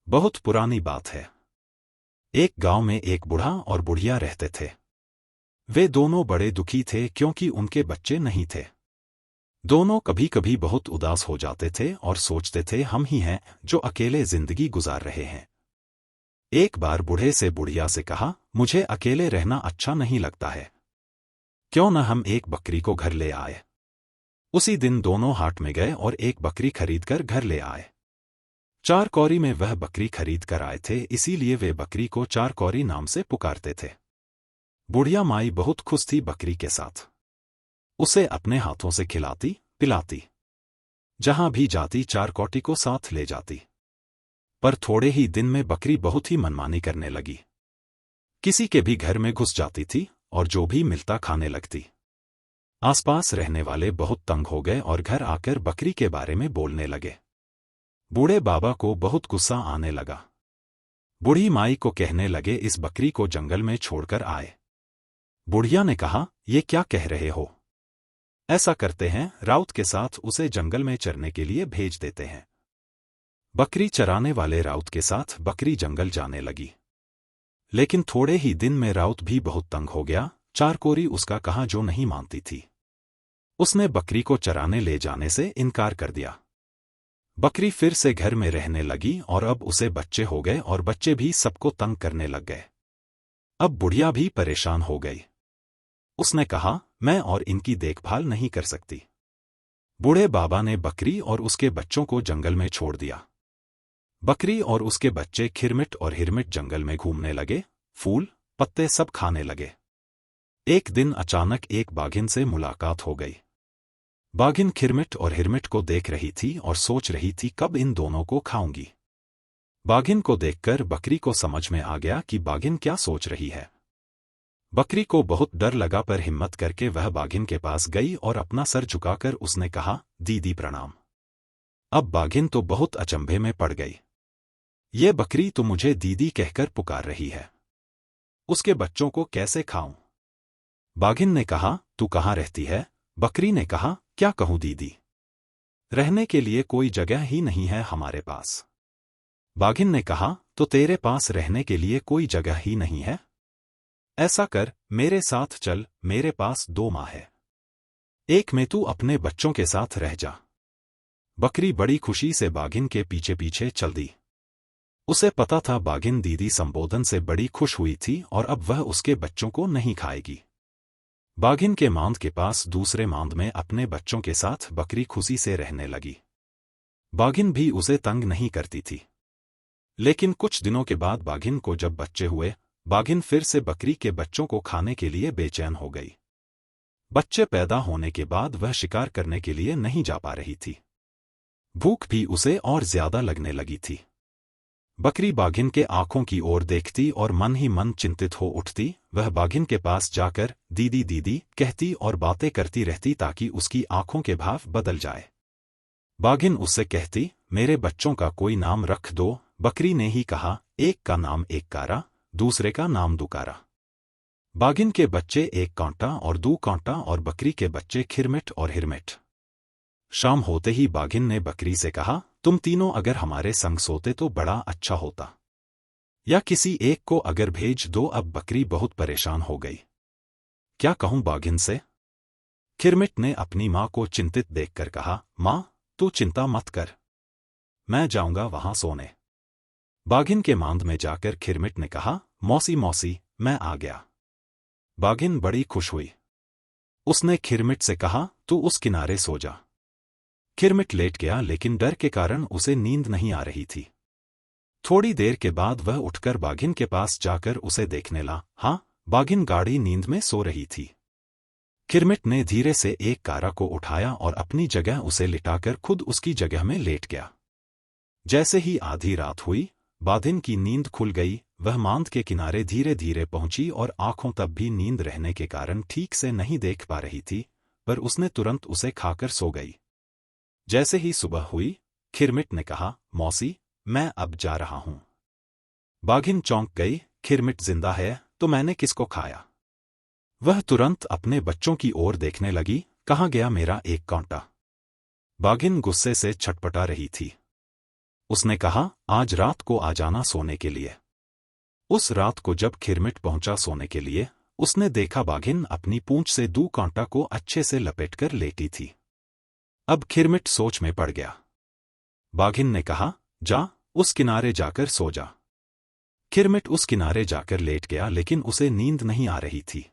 बहुत पुरानी बात है। एक गांव में एक बूढ़ा और बुढ़िया रहते थे। वे दोनों बड़े दुखी थे क्योंकि उनके बच्चे नहीं थे। दोनों कभी कभी बहुत उदास हो जाते थे और सोचते थे हम ही हैं जो अकेले जिंदगी गुजार रहे हैं। एक बार बूढ़े से बुढ़िया से कहा, मुझे अकेले रहना अच्छा नहीं लगता है, क्यों न हम एक बकरी को घर ले आए। उसी दिन दोनों हाट में गए और एक बकरी खरीदकर घर ले आए। 4 कौरी में वह बकरी खरीद कर आए थे, इसीलिए वे बकरी को 4 कौरी नाम से पुकारते थे। बुढ़िया माई बहुत खुश थी बकरी के साथ। उसे अपने हाथों से खिलाती पिलाती, जहां भी जाती 4 कौटी को साथ ले जाती। पर थोड़े ही दिन में बकरी बहुत ही मनमानी करने लगी। किसी के भी घर में घुस जाती थी और जो भी मिलता खाने लगती। आसपास रहने वाले बहुत तंग हो गए और घर आकर बकरी के बारे में बोलने लगे। बूढ़े बाबा को बहुत गुस्सा आने लगा। बूढ़ी माई को कहने लगे, इस बकरी को जंगल में छोड़कर आए। बुढ़िया ने कहा, ये क्या कह रहे हो? ऐसा करते हैं, राउत के साथ उसे जंगल में चरने के लिए भेज देते हैं। बकरी चराने वाले राउत के साथ बकरी जंगल जाने लगी। लेकिन थोड़े ही दिन में राउत भी बहुत तंग हो गया। 4 कोरी उसका कहा जो नहीं मानती थी। उसने बकरी को चराने ले जाने से इनकार कर दिया। बकरी फिर से घर में रहने लगी और अब उसे बच्चे हो गए और बच्चे भी सबको तंग करने लग गए। अब बुढ़िया भी परेशान हो गई। उसने कहा, मैं और इनकी देखभाल नहीं कर सकती। बूढ़े बाबा ने बकरी और उसके बच्चों को जंगल में छोड़ दिया। बकरी और उसके बच्चे खिरमिट और हिरमिट जंगल में घूमने लगे, फूल पत्ते सब खाने लगे। एक दिन अचानक एक बाघिन से मुलाकात हो गई। बाघिन खिरमिट और हिरमिट को देख रही थी और सोच रही थी कब इन दोनों को खाऊंगी। बाघिन को देखकर बकरी को समझ में आ गया कि बाघिन क्या सोच रही है। बकरी को बहुत डर लगा, पर हिम्मत करके वह बाघिन के पास गई और अपना सर झुकाकर उसने कहा, दीदी प्रणाम। अब बाघिन तो बहुत अचंभे में पड़ गई। ये बकरी तो मुझे दीदी कहकर पुकार रही है, उसके बच्चों को कैसे खाऊं? बाघिन ने कहा, तू कहाँ रहती है? बकरी ने कहा, क्या कहूं दीदी, रहने के लिए कोई जगह ही नहीं है हमारे पास। बाघिन ने कहा, तो तेरे पास रहने के लिए कोई जगह ही नहीं है? ऐसा कर, मेरे साथ चल, मेरे पास 2 माँ है, एक में तू अपने बच्चों के साथ रह जा। बकरी बड़ी खुशी से बाघिन के पीछे पीछे चल दी। उसे पता था बाघिन दीदी संबोधन से बड़ी खुश हुई थी और अब वह उसके बच्चों को नहीं खाएगी। बाघिन के मांद के पास दूसरे मांद में अपने बच्चों के साथ बकरी खुशी से रहने लगी। बाघिन भी उसे तंग नहीं करती थी। लेकिन कुछ दिनों के बाद बाघिन को जब बच्चे हुए, बाघिन फिर से बकरी के बच्चों को खाने के लिए बेचैन हो गई। बच्चे पैदा होने के बाद वह शिकार करने के लिए नहीं जा पा रही थी। भूख भी उसे और ज्यादा लगने लगी थी। बकरी बाघिन के आंखों की ओर देखती और मन ही मन चिंतित हो उठती। वह बाघिन के पास जाकर दीदी दीदी कहती और बातें करती रहती ताकि उसकी आंखों के भाव बदल जाए। बाघिन उससे कहती, मेरे बच्चों का कोई नाम रख दो। बकरी ने ही कहा, एक का नाम एक कारा, दूसरे का नाम दुकारा। बाघिन के बच्चे एक कांटा और 2 कांटा और बकरी के बच्चे खिरमिट और हिरमिट। शाम होते ही बाघिन ने बकरी से कहा, तुम तीनों अगर हमारे संग सोते तो बड़ा अच्छा होता, या किसी एक को अगर भेज दो। अब बकरी बहुत परेशान हो गई। क्या कहूं बाघिन से? खिरमिट ने अपनी मां को चिंतित देखकर कहा, मां, तू चिंता मत कर, मैं जाऊंगा वहां सोने। बाघिन के मांद में जाकर खिरमिट ने कहा, मौसी मौसी, मैं आ गया। बाघिन बड़ी खुश हुई। उसने खिरमिट से कहा, तू उस किनारे सो जा। खिरमिट लेट गया, लेकिन डर के कारण उसे नींद नहीं आ रही थी। थोड़ी देर के बाद वह उठकर बाघिन के पास जाकर उसे देखने लगा। हाँ, बाघिन गाढ़ी नींद में सो रही थी। खिरमिट ने धीरे से एक कारा को उठाया और अपनी जगह उसे लिटाकर खुद उसकी जगह में लेट गया। जैसे ही आधी रात हुई, बाघिन की नींद खुल गई। वह मांद के किनारे धीरे धीरे पहुंची और आंखों तब भी नींद रहने के कारण ठीक से नहीं देख पा रही थी, पर उसने तुरंत उसे खाकर सो गई। जैसे ही सुबह हुई, खिरमिट ने कहा, मौसी, मैं अब जा रहा हूं। बाघिन चौंक गई, खिरमिट जिंदा है तो मैंने किसको खाया? वह तुरंत अपने बच्चों की ओर देखने लगी। कहाँ गया मेरा एक कांटा? बाघिन गुस्से से छटपटा रही थी। उसने कहा, आज रात को आ जाना सोने के लिए। उस रात को जब खिरमिट पहुंचा सोने के लिए, उसने देखा बाघिन अपनी पूंछ से 2 कांटा को अच्छे से लपेटकर लेटी थी। अब खिरमिट सोच में पड़ गया। बाघिन ने कहा, जा, उस किनारे जाकर सो जा। खिरमिट उस किनारे जाकर लेट गया, लेकिन उसे नींद नहीं आ रही थी।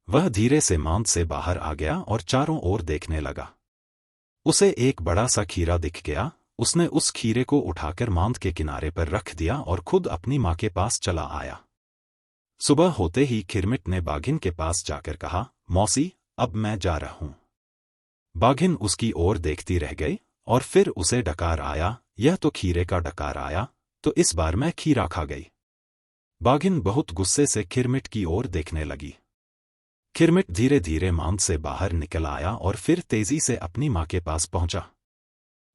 वह धीरे से मांद से बाहर आ गया और चारों ओर देखने लगा। उसे एक बड़ा सा खीरा दिख गया। उसने उस खीरे को उठाकर मांद के किनारे पर रख दिया और खुद अपनी माँ के पास चला आया। सुबह होते ही खिरमिट ने बाघिन के पास जाकर कहा, मौसी, अब मैं जा रहा हूं। बाघिन उसकी ओर देखती रह गई और फिर उसे डकार आया। यह तो खीरे का डकार आया, तो इस बार मैं खीरा खा गई। बाघिन बहुत गुस्से से खिरमिट की ओर देखने लगी। खिरमिट धीरे धीरे मांद से बाहर निकल आया और फिर तेजी से अपनी माँ के पास पहुंचा।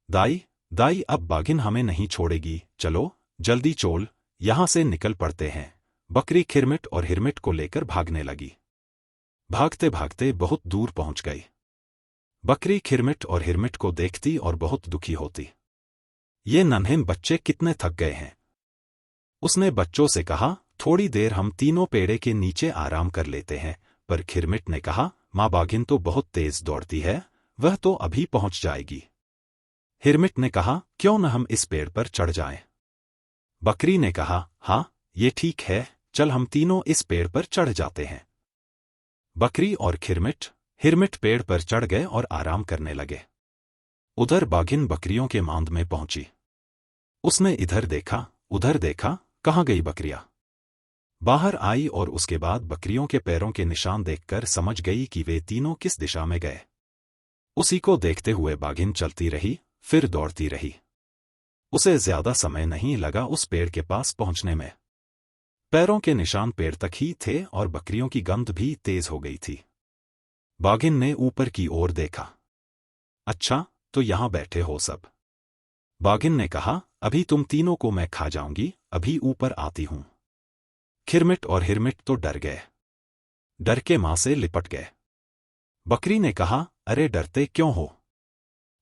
दाई, दाई, अब बाघिन हमें नहीं छोड़ेगी, चलो जल्दी चोल, यहां से निकल पड़ते हैं। बकरी खिरमिट और हिरमिट को लेकर भागने लगी। भागते भागते बहुत दूर पहुंच गई। बकरी खिरमिट और हिरमिट को देखती और बहुत दुखी होती। ये नन्हे बच्चे कितने थक गए हैं। उसने बच्चों से कहा, थोड़ी देर हम तीनों पेड़े के नीचे आराम कर लेते हैं। पर खिरमिट ने कहा, माँ, बाघिन तो बहुत तेज दौड़ती है, वह तो अभी पहुंच जाएगी। हिरमिट ने कहा, क्यों न हम इस पेड़ पर चढ़ जाएं? बकरी ने कहा, हाँ, ये ठीक है, चल हम तीनों इस पेड़ पर चढ़ जाते हैं। बकरी और हिरमिट पेड़ पर चढ़ गए और आराम करने लगे। उधर बाघिन बकरियों के मांद में पहुंची। उसने इधर देखा, उधर देखा, कहाँ गई बकरियां? बाहर आई और उसके बाद बकरियों के पैरों के निशान देखकर समझ गई कि वे तीनों किस दिशा में गए। उसी को देखते हुए बाघिन चलती रही, फिर दौड़ती रही। उसे ज्यादा समय नहीं लगा उस पेड़ के पास पहुंचने में। पैरों के निशान पेड़ तक ही थे और बकरियों की गंध भी तेज हो गई थी। बाघिन ने ऊपर की ओर देखा। अच्छा, तो यहां बैठे हो सब। बाघिन ने कहा, अभी तुम तीनों को मैं खा जाऊंगी, अभी ऊपर आती हूं। खिरमिट और हिरमिट तो डर गए, डर के मां से लिपट गए। बकरी ने कहा, अरे डरते क्यों हो?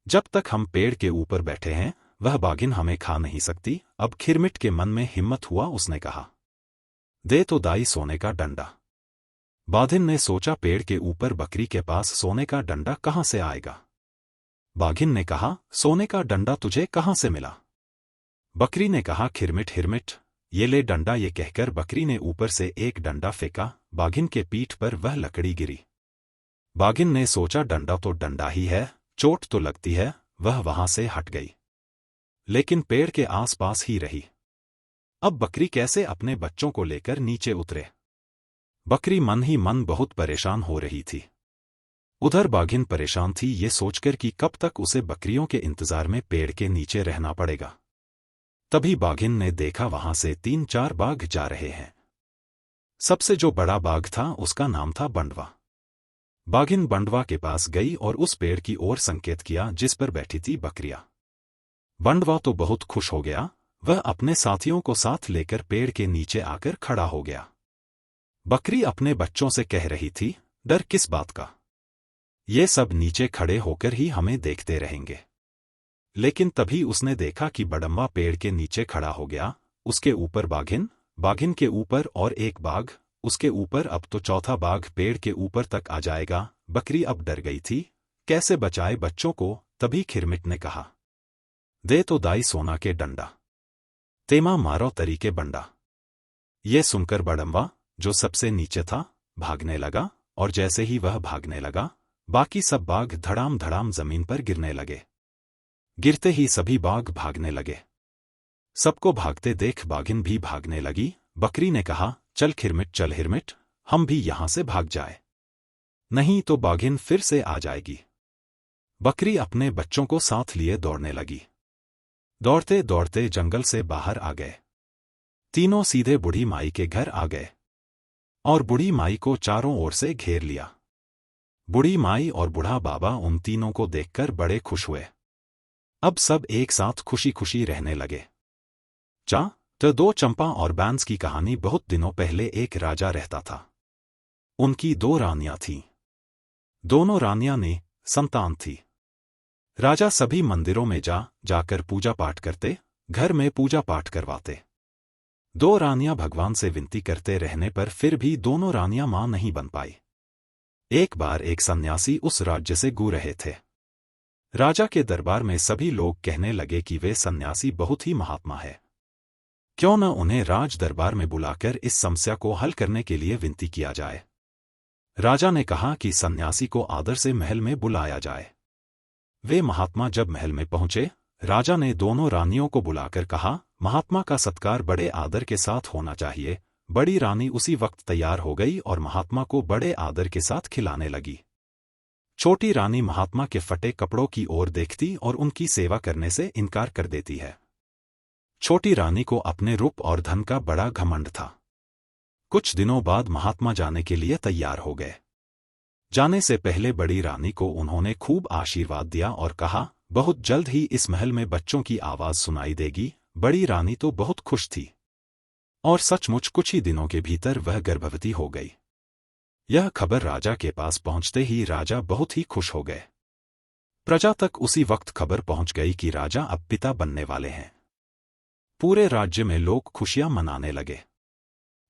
जब तक हम पेड़ के ऊपर बैठे हैं, वह बाघिन हमें खा नहीं सकती। अब खिरमिट के मन में हिम्मत हुआ, उसने कहा, दे तो दाई सोने का डंडा। बाघिन ने सोचा, पेड़ के ऊपर बकरी के पास सोने का डंडा कहां से आएगा? बाघिन ने कहा, सोने का डंडा तुझे कहां से मिला? बकरी ने कहा, हिरमिट, ये ले डंडा। ये कहकर बकरी ने ऊपर से एक डंडा फेंका। बाघिन के पीठ पर वह लकड़ी गिरी। बाघिन ने सोचा, डंडा तो डंडा ही है, चोट तो लगती है। वह वहां से हट गई, लेकिन पेड़ के आसपास ही रही। अब बकरी कैसे अपने बच्चों को लेकर नीचे उतरे? बकरी मन ही मन बहुत परेशान हो रही थी। उधर बाघिन परेशान थी ये सोचकर कि कब तक उसे बकरियों के इंतजार में पेड़ के नीचे रहना पड़ेगा। तभी बाघिन ने देखा, वहां से 3-4 बाघ जा रहे हैं। सबसे जो बड़ा बाघ था उसका नाम था बंडवा। बाघिन बंडवा के पास गई और उस पेड़ की ओर संकेत किया जिस पर बैठी थी बकरियां। बंडवा तो बहुत खुश हो गया। वह अपने साथियों को साथ लेकर पेड़ के नीचे आकर खड़ा हो गया। बकरी अपने बच्चों से कह रही थी, डर किस बात का? ये सब नीचे खड़े होकर ही हमें देखते रहेंगे। लेकिन तभी उसने देखा कि बड़म्बा पेड़ के नीचे खड़ा हो गया। उसके ऊपर बाघिन के ऊपर और एक बाघ, उसके ऊपर। अब तो चौथा बाघ पेड़ के ऊपर तक आ जाएगा। बकरी अब डर गई थी, कैसे बचाए बच्चों को? तभी खिरमिट ने कहा, दे तो दाई सोना के डंडा, तेमा मारो तरीके बंडा। ये सुनकर बड़म्बा, जो सबसे नीचे था, भागने लगा और जैसे ही वह भागने लगा, बाकी सब बाघ धड़ाम धड़ाम जमीन पर गिरने लगे। गिरते ही सभी बाघ भागने लगे। सबको भागते देख बाघिन भी भागने लगी। बकरी ने कहा, चल हिरमिट, हम भी यहां से भाग जाए, नहीं तो बाघिन फिर से आ जाएगी। बकरी अपने बच्चों को साथ लिए दौड़ने लगी। दौड़ते दौड़ते जंगल से बाहर आ गए। तीनों सीधे बूढ़ी माई के घर आ गए और बूढ़ी माई को चारों ओर से घेर लिया। बूढ़ी माई और बूढ़ा बाबा उन तीनों को देखकर बड़े खुश हुए। अब सब एक साथ खुशी खुशी रहने लगे। दो चंपा और बैंस की कहानी। बहुत दिनों पहले एक राजा रहता था। उनकी 2 रानियां थीं। दोनों रानियां ने संतान थी। राजा सभी मंदिरों में जाकर पूजा पाठ करते, घर में पूजा पाठ करवाते। दो रानियां भगवान से विनती करते रहने पर फिर भी दोनों रानियां मां नहीं बन पाई। एक बार एक सन्यासी उस राज्य से गुजर रहे थे। राजा के दरबार में सभी लोग कहने लगे कि वे सन्यासी बहुत ही महात्मा है, क्यों न उन्हें राज दरबार में बुलाकर इस समस्या को हल करने के लिए विनती किया जाए। राजा ने कहा कि सन्यासी को आदर से महल में बुलाया जाए। वे महात्मा जब महल में पहुंचे, राजा ने दोनों रानियों को बुलाकर कहा, महात्मा का सत्कार बड़े आदर के साथ होना चाहिए। बड़ी रानी उसी वक्त तैयार हो गई और महात्मा को बड़े आदर के साथ खिलाने लगी। छोटी रानी महात्मा के फटे कपड़ों की ओर देखती और उनकी सेवा करने से इनकार कर देती है। छोटी रानी को अपने रूप और धन का बड़ा घमंड था। कुछ दिनों बाद महात्मा जाने के लिए तैयार हो गए। जाने से पहले बड़ी रानी को उन्होंने खूब आशीर्वाद दिया और कहा, बहुत जल्द ही इस महल में बच्चों की आवाज सुनाई देगी। बड़ी रानी तो बहुत खुश थी और सचमुच कुछ ही दिनों के भीतर वह गर्भवती हो गई। यह खबर राजा के पास पहुंचते ही राजा बहुत ही खुश हो गए। प्रजा तक उसी वक्त खबर पहुंच गई कि राजा अब पिता बनने वाले हैं। पूरे राज्य में लोग खुशियां मनाने लगे।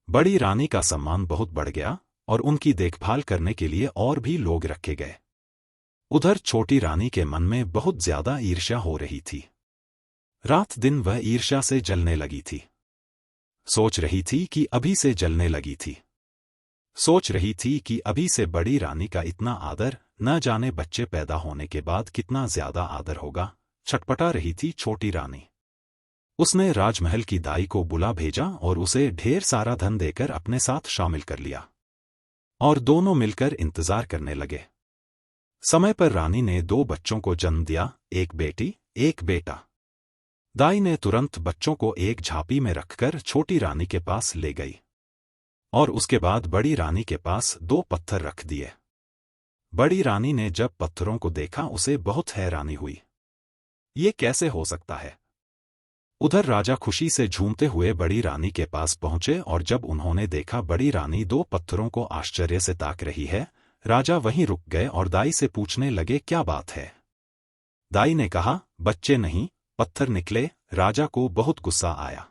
बड़ी रानी का सम्मान बहुत बढ़ गया और उनकी देखभाल करने के लिए और भी लोग रखे गए। उधर छोटी रानी के मन में बहुत ज्यादा ईर्ष्या हो रही थी। रात दिन वह ईर्ष्या से जलने लगी थी। सोच रही थी कि अभी से जलने लगी थी। सोच रही थी कि अभी से बड़ी रानी का इतना आदर, न जाने बच्चे पैदा होने के बाद कितना ज्यादा आदर होगा। छटपटा रही थी छोटी रानी। उसने राजमहल की दाई को बुला भेजा और उसे ढेर सारा धन देकर अपने साथ शामिल कर लिया और दोनों मिलकर इंतजार करने लगे। समय पर रानी ने 2 बच्चों को जन्म दिया, एक बेटी एक बेटा। दाई ने तुरंत बच्चों को एक झांपी में रखकर छोटी रानी के पास ले गई और उसके बाद बड़ी रानी के पास 2 पत्थर रख दिए। बड़ी रानी ने जब पत्थरों को देखा उसे बहुत हैरानी हुई। ये कैसे हो सकता है? उधर राजा खुशी से झूमते हुए बड़ी रानी के पास पहुंचे और जब उन्होंने देखा बड़ी रानी 2 पत्थरों को आश्चर्य से ताक रही है, राजा वहीं रुक गए और दाई से पूछने लगे, क्या बात है? दाई ने कहा, बच्चे नहीं पत्थर निकले। राजा को बहुत गुस्सा आया।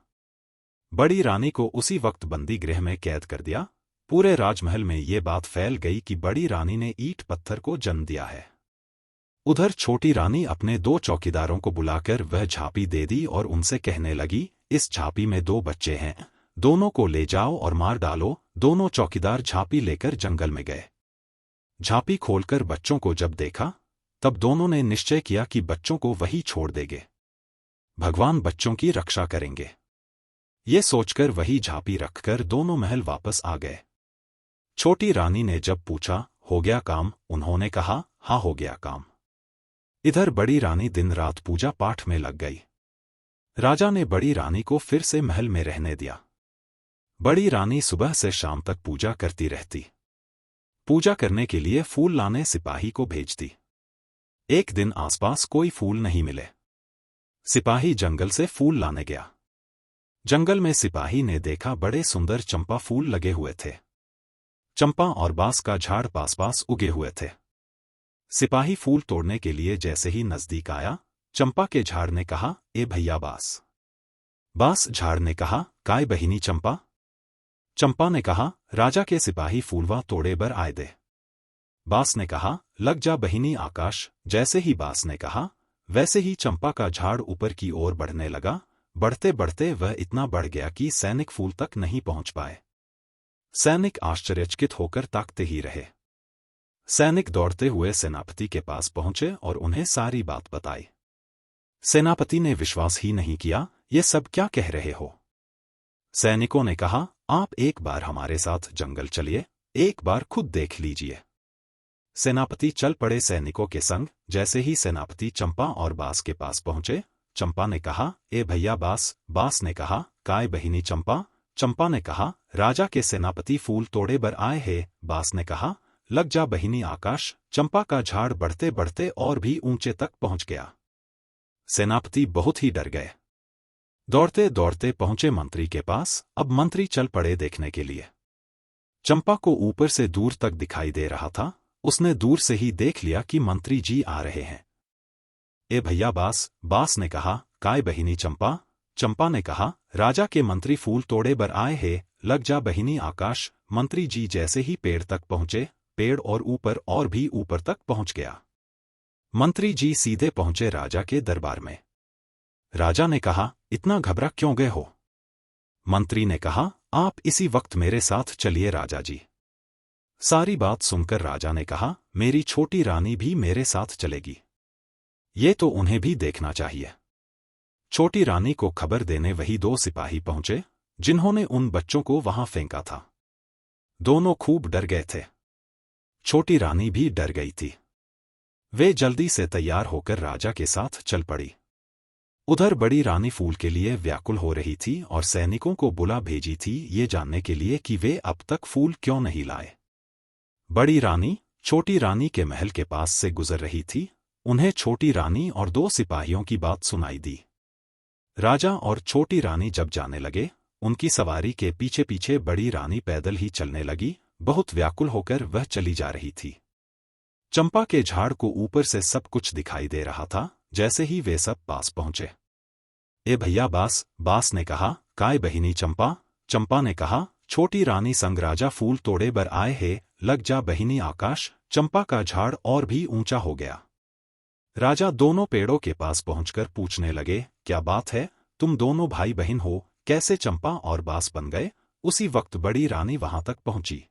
बड़ी रानी को उसी वक्त बंदी गृह में कैद कर दिया। पूरे राजमहल में ये बात फैल गई कि बड़ी रानी ने ईंट पत्थर को जन्म दिया है। उधर छोटी रानी अपने 2 चौकीदारों को बुलाकर वह झांपी दे दी और उनसे कहने लगी, इस झांपी में 2 बच्चे हैं, दोनों को ले जाओ और मार डालो। दोनों चौकीदार झांपी लेकर जंगल में गए। झांपी खोलकर बच्चों को जब देखा, तब दोनों ने निश्चय किया कि बच्चों को वही छोड़ देंगे। भगवान बच्चों की रक्षा करेंगे। ये सोचकर वही झांपी रखकर दोनों महल वापस आ गए। छोटी रानी ने जब पूछा, हो गया काम? उन्होंने कहा, हाँ हो गया काम। इधर बड़ी रानी दिन रात पूजा पाठ में लग गई। राजा ने बड़ी रानी को फिर से महल में रहने दिया। बड़ी रानी सुबह से शाम तक पूजा करती रहती। पूजा करने के लिए फूल लाने सिपाही को भेजती। एक दिन आसपास कोई फूल नहीं मिले। सिपाही जंगल से फूल लाने गया। जंगल में सिपाही ने देखा बड़े सुंदर चंपा फूल लगे हुए थे। चंपा और बांस का झाड़ पास पास उगे हुए थे। सिपाही फूल तोड़ने के लिए जैसे ही नजदीक आया, चंपा के झाड़ ने कहा, ए भैया बांस। बांस झाड़ ने कहा, काय बहिनी चंपा। चंपा ने कहा, राजा के सिपाही फूलवा तोड़े बर आए दे। बांस ने कहा, लग जा बहिनी आकाश। जैसे ही बांस ने कहा, वैसे ही चंपा का झाड़ ऊपर की ओर बढ़ने लगा। बढ़ते बढ़ते वह इतना बढ़ गया कि सैनिक फूल तक नहीं पहुंच पाए। सैनिक आश्चर्यचकित होकर ताकते ही रहे। सैनिक दौड़ते हुए सेनापति के पास पहुंचे और उन्हें सारी बात बताई। सेनापति ने विश्वास ही नहीं किया, ये सब क्या कह रहे हो? सैनिकों ने कहा, आप एक बार हमारे साथ जंगल चलिए, एक बार खुद देख लीजिए। सेनापति चल पड़े सैनिकों के संग। जैसे ही सेनापति चंपा और बांस के पास पहुंचे, चंपा ने कहा, ए भैया बांस। बांस ने कहा, काय बहिनी चंपा। चंपा ने कहा, राजा के सेनापति फूल तोड़े बर आए हैं। बांस ने कहा, लग जा बहिनी आकाश। चंपा का झाड़ बढ़ते बढ़ते और भी ऊंचे तक पहुंच गया। सेनापति बहुत ही डर गए। दौड़ते दौड़ते पहुंचे मंत्री के पास। अब मंत्री चल पड़े देखने के लिए। चंपा को ऊपर से दूर तक दिखाई दे रहा था। उसने दूर से ही देख लिया कि मंत्री जी आ रहे हैं। ए भैया बास ने कहा, काय बहिनी चंपा। चंपा ने कहा, राजा के मंत्री फूल तोड़े बर आए हैं, लग जा बहिनी आकाश। मंत्री जी जैसे ही पेड़ तक पहुंचे, पेड़ और भी ऊपर तक पहुंच गया। मंत्री जी सीधे पहुंचे राजा के दरबार में। राजा ने कहा, इतना घबरा क्यों गए हो? मंत्री ने कहा, आप इसी वक्त मेरे साथ चलिए राजा जी। सारी बात सुनकर राजा ने कहा, मेरी छोटी रानी भी मेरे साथ चलेगी। ये तो उन्हें भी देखना चाहिए। छोटी रानी को खबर देने वही 2 सिपाही पहुंचे, जिन्होंने उन बच्चों को वहां फेंका था। दोनों खूब डर गए थे। छोटी रानी भी डर गई थी। वे जल्दी से तैयार होकर राजा के साथ चल पड़ी। उधर बड़ी रानी फूल के लिए व्याकुल हो रही थी और सैनिकों को बुला भेजी थी ये जानने के लिए कि वे अब तक फूल क्यों नहीं लाए। बड़ी रानी छोटी रानी के महल के पास से गुजर रही थी। उन्हें छोटी रानी और 2 सिपाहियों की बात सुनाई दी। राजा और छोटी रानी जब जाने लगे, उनकी सवारी के पीछे पीछे बड़ी रानी पैदल ही चलने लगी। बहुत व्याकुल होकर वह चली जा रही थी। चंपा के झाड़ को ऊपर से सब कुछ दिखाई दे रहा था। जैसे ही वे सब पास पहुंचे, ए भैया बास ने कहा, काय बहिनी चंपा। चंपा ने कहा, छोटी रानी संग राजा फूल तोड़े बर आए हैं, लग जा बहिनी आकाश। चंपा का झाड़ और भी ऊंचा हो गया। राजा दोनों पेड़ों के पास पहुंचकर पूछने लगे, क्या बात है, तुम दोनों भाई बहन हो, कैसे चंपा और बास बन गए? उसी वक्त बड़ी रानी वहां तक पहुंची।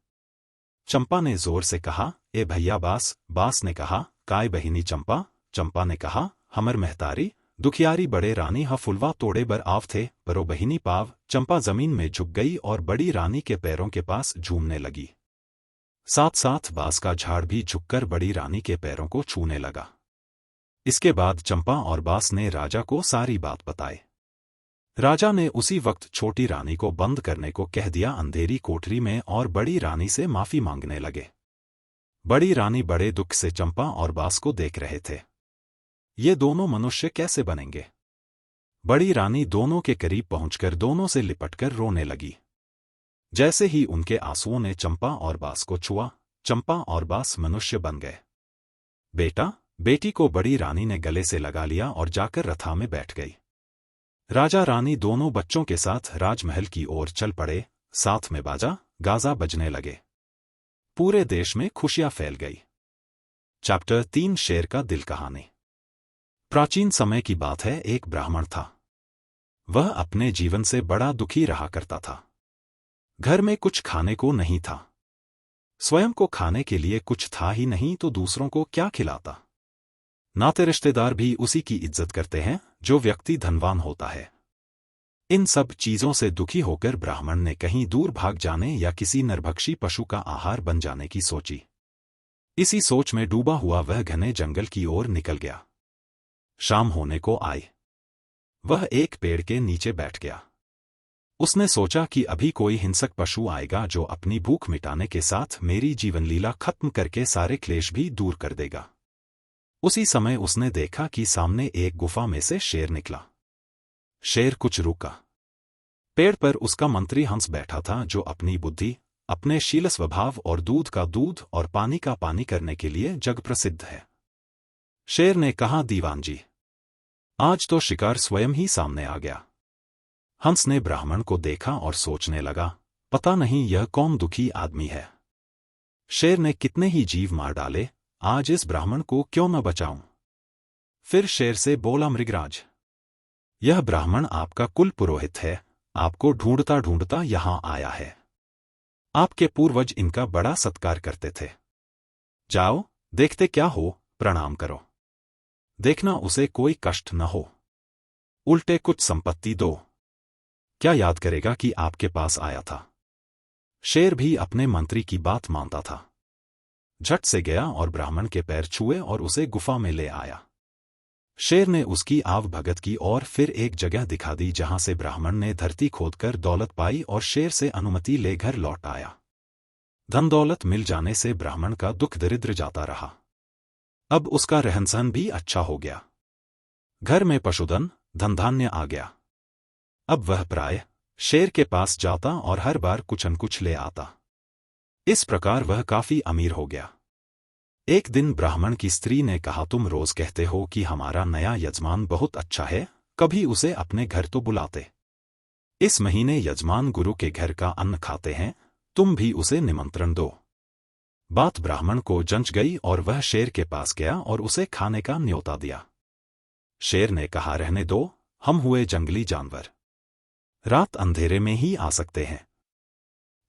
चंपा ने जोर से कहा, ए भैया बास ने कहा, काय बहिनी चंपा। चंपा ने कहा, हमर महतारी दुखियारी बड़े रानी हा फुलवा तोड़े बर आव थे, परो बहिनी पाव। चंपा जमीन में झुक गई और बड़ी रानी के पैरों के पास झूमने लगी। साथ साथ बास का झाड़ भी झुककर बड़ी रानी के पैरों को छूने लगा। इसके बाद चंपा और बास ने राजा को सारी बात बताई। राजा ने उसी वक्त छोटी रानी को बंद करने को कह दिया अंधेरी कोठरी में और बड़ी रानी से माफी मांगने लगे। बड़ी रानी बड़े दुख से चंपा और बास को देख रहे थे। ये दोनों मनुष्य कैसे बनेंगे? बड़ी रानी दोनों के करीब पहुंचकर दोनों से लिपटकर रोने लगी। जैसे ही उनके आंसुओं ने चंपा और बास को छुआ, चंपा और बास मनुष्य बन गए। बेटा बेटी को बड़ी रानी ने गले से लगा लिया और जाकर रथा में बैठ गई। राजा रानी दोनों बच्चों के साथ राजमहल की ओर चल पड़े। साथ में बाजा गाजा बजने लगे। पूरे देश में खुशियां फैल गई। चैप्टर 3 शेर का दिल कहानी। प्राचीन समय की बात है, एक ब्राह्मण था। वह अपने जीवन से बड़ा दुखी रहा करता था। घर में कुछ खाने को नहीं था। स्वयं को खाने के लिए कुछ था ही नहीं तो दूसरों को क्या खिलाता। नाते रिश्तेदार भी उसी की इज्जत करते हैं जो व्यक्ति धनवान होता है। इन सब चीजों से दुखी होकर ब्राह्मण ने कहीं दूर भाग जाने या किसी नरभक्षी पशु का आहार बन जाने की सोची। इसी सोच में डूबा हुआ वह घने जंगल की ओर निकल गया। शाम होने को आई। वह एक पेड़ के नीचे बैठ गया। उसने सोचा कि अभी कोई हिंसक पशु आएगा जो अपनी भूख मिटाने के साथ मेरी जीवन लीला खत्म करके सारे क्लेश भी दूर कर देगा। उसी समय उसने देखा कि सामने एक गुफा में से शेर निकला। शेर कुछ रुका। पेड़ पर उसका मंत्री हंस बैठा था जो अपनी बुद्धि, अपने शील स्वभाव और दूध का दूध और पानी का पानी करने के लिए जग प्रसिद्ध है। शेर ने कहा, दीवान जी, आज तो शिकार स्वयं ही सामने आ गया। हंस ने ब्राह्मण को देखा और सोचने लगा, पता नहीं यह कौन दुखी आदमी है। शेर ने कितने ही जीव मार डाले, आज इस ब्राह्मण को क्यों न बचाऊं। फिर शेर से बोला मृगराज, यह ब्राह्मण आपका कुल पुरोहित है, आपको ढूंढता ढूंढता यहां आया है। आपके पूर्वज इनका बड़ा सत्कार करते थे। जाओ, देखते क्या हो, प्रणाम करो। देखना उसे कोई कष्ट न हो, उल्टे कुछ संपत्ति दो। क्या याद करेगा कि आपके पास आया था। शेर भी अपने मंत्री की बात मानता था। झट से गया और ब्राह्मण के पैर छुए और उसे गुफा में ले आया। शेर ने उसकी आव भगत की और फिर एक जगह दिखा दी जहां से ब्राह्मण ने धरती खोदकर दौलत पाई और शेर से अनुमति ले घर लौट आया। धन दौलत मिल जाने से ब्राह्मण का दुख दरिद्र जाता रहा। अब उसका रहन सहन भी अच्छा हो गया। घर में पशुधन धन धान्य आ गया। अब वह प्राय शेर के पास जाता और हर बार कुछ न कुछ ले आता। इस प्रकार वह काफी अमीर हो गया। एक दिन ब्राह्मण की स्त्री ने कहा, तुम रोज कहते हो कि हमारा नया यजमान बहुत अच्छा है, कभी उसे अपने घर तो बुलाते। इस महीने यजमान गुरु के घर का अन्न खाते हैं, तुम भी उसे निमंत्रण दो। बात ब्राह्मण को जंच गई और वह शेर के पास गया और उसे खाने का न्योता दिया। शेर ने कहा, रहने दो, हम हुए जंगली जानवर, रात अंधेरे में ही आ सकते हैं,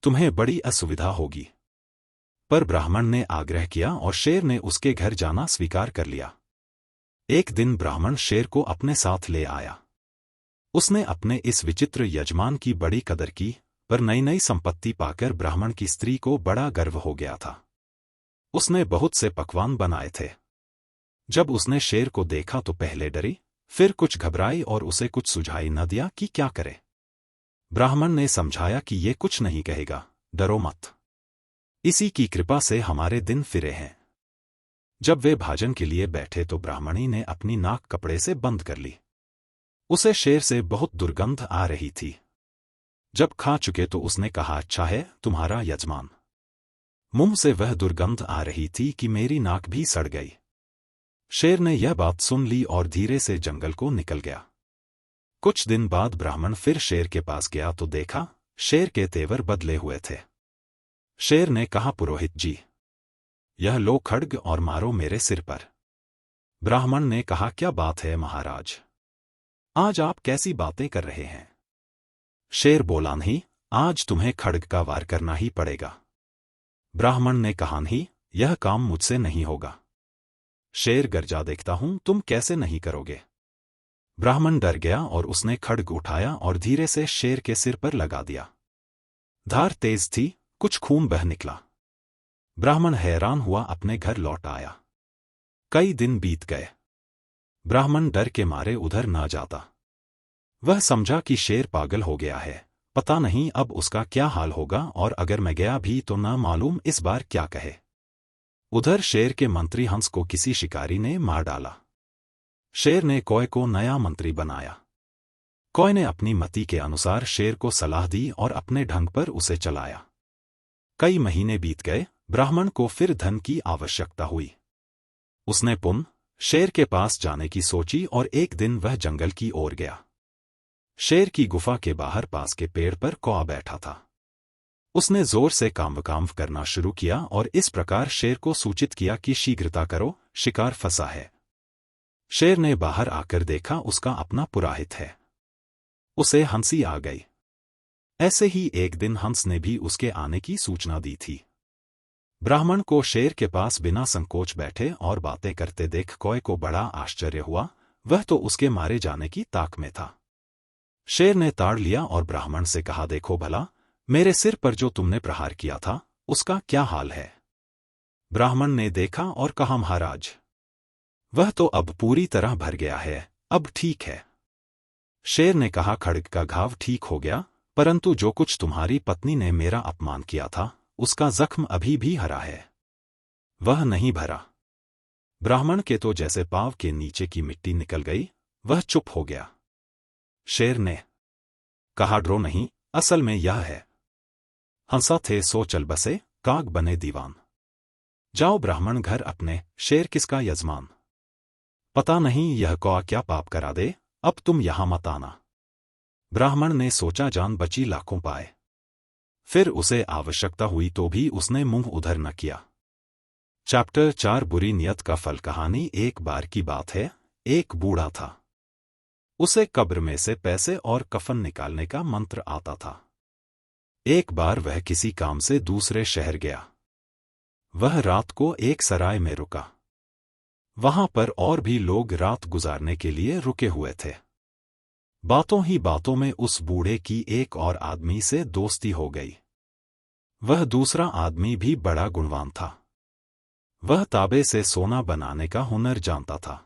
तुम्हें बड़ी असुविधा होगी। पर ब्राह्मण ने आग्रह किया और शेर ने उसके घर जाना स्वीकार कर लिया। एक दिन ब्राह्मण शेर को अपने साथ ले आया। उसने अपने इस विचित्र यजमान की बड़ी कदर की, पर नई नई संपत्ति पाकर ब्राह्मण की स्त्री को बड़ा गर्व हो गया था। उसने बहुत से पकवान बनाए थे। जब उसने शेर को देखा तो पहले डरी, फिर कुछ घबराई और उसे कुछ सुझाई न दिया कि क्या करे। ब्राह्मण ने समझाया कि ये कुछ नहीं कहेगा, डरो मत, इसी की कृपा से हमारे दिन फिरे हैं। जब वे भाजन के लिए बैठे तो ब्राह्मणी ने अपनी नाक कपड़े से बंद कर ली। उसे शेर से बहुत दुर्गंध आ रही थी। जब खा चुके तो उसने कहा, अच्छा है तुम्हारा यजमान। मुंह से वह दुर्गंध आ रही थी कि मेरी नाक भी सड़ गई। शेर ने यह बात सुन ली और धीरे से जंगल को निकल गया। कुछ दिन बाद ब्राह्मण फिर शेर के पास गया तो देखा, शेर के तेवर बदले हुए थे। शेर ने कहा, पुरोहित जी, यह लो खड्ग और मारो मेरे सिर पर। ब्राह्मण ने कहा, क्या बात है महाराज, आज आप कैसी बातें कर रहे हैं। शेर बोला, नहीं, आज तुम्हें खड्ग का वार करना ही पड़ेगा। ब्राह्मण ने कहा, नहीं, यह काम मुझसे नहीं होगा। शेर गर्जा, देखता हूं तुम कैसे नहीं करोगे। ब्राह्मण डर गया और उसने खड्ग उठाया और धीरे से शेर के सिर पर लगा दिया। धार तेज थी, कुछ खून बह निकला। ब्राह्मण हैरान हुआ, अपने घर लौट आया। कई दिन बीत गए। ब्राह्मण डर के मारे उधर ना जाता। वह समझा कि शेर पागल हो गया है, पता नहीं अब उसका क्या हाल होगा, और अगर मैं गया भी तो ना मालूम इस बार क्या कहे। उधर शेर के मंत्री हंस को किसी शिकारी ने मार डाला। शेर ने कौए को नया मंत्री बनाया। कौए ने अपनी मति के अनुसार शेर को सलाह दी और अपने ढंग पर उसे चलाया। कई महीने बीत गए। ब्राह्मण को फिर धन की आवश्यकता हुई। उसने पुनः शेर के पास जाने की सोची और एक दिन वह जंगल की ओर गया। शेर की गुफा के बाहर पास के पेड़ पर कौआ बैठा था। उसने जोर से कांव करना शुरू किया और इस प्रकार शेर को सूचित किया कि शीघ्रता करो, शिकार फंसा है। शेर ने बाहर आकर देखा, उसका अपना पुरोहित है। उसे हंसी आ गई। ऐसे ही एक दिन हंस ने भी उसके आने की सूचना दी थी। ब्राह्मण को शेर के पास बिना संकोच बैठे और बातें करते देख कौए को बड़ा आश्चर्य हुआ, वह तो उसके मारे जाने की ताक में था। शेर ने ताड़ लिया और ब्राह्मण से कहा, देखो भला, मेरे सिर पर जो तुमने प्रहार किया था उसका क्या हाल है। ब्राह्मण ने देखा और कहा, महाराज, वह तो अब पूरी तरह भर गया है, अब ठीक है। शेर ने कहा, खड्ग का घाव ठीक हो गया, परंतु जो कुछ तुम्हारी पत्नी ने मेरा अपमान किया था उसका जख्म अभी भी हरा है, वह नहीं भरा। ब्राह्मण के तो जैसे पांव के नीचे की मिट्टी निकल गई, वह चुप हो गया। शेर ने कहा, डरो नहीं, असल में यह है, हंसा थे सो चल बसे, काग बने दीवान। जाओ ब्राह्मण घर अपने, शेर किसका यजमान। पता नहीं यह कौआ क्या पाप करा दे, अब तुम यहां मत आना। ब्राह्मण ने सोचा, जान बची लाखों पाए। फिर उसे आवश्यकता हुई तो भी उसने मुंह उधर न किया। चैप्टर 4 बुरी नियत का फल। कहानी। एक बार की बात है, एक बूढ़ा था। उसे कब्र में से पैसे और कफन निकालने का मंत्र आता था। एक बार वह किसी काम से दूसरे शहर गया। वह रात को एक सराय में रुका। वहां पर और भी लोग रात गुजारने के लिए रुके हुए थे। बातों ही बातों में उस बूढ़े की एक और आदमी से दोस्ती हो गई। वह दूसरा आदमी भी बड़ा गुणवान था। वह तांबे से सोना बनाने का हुनर जानता था।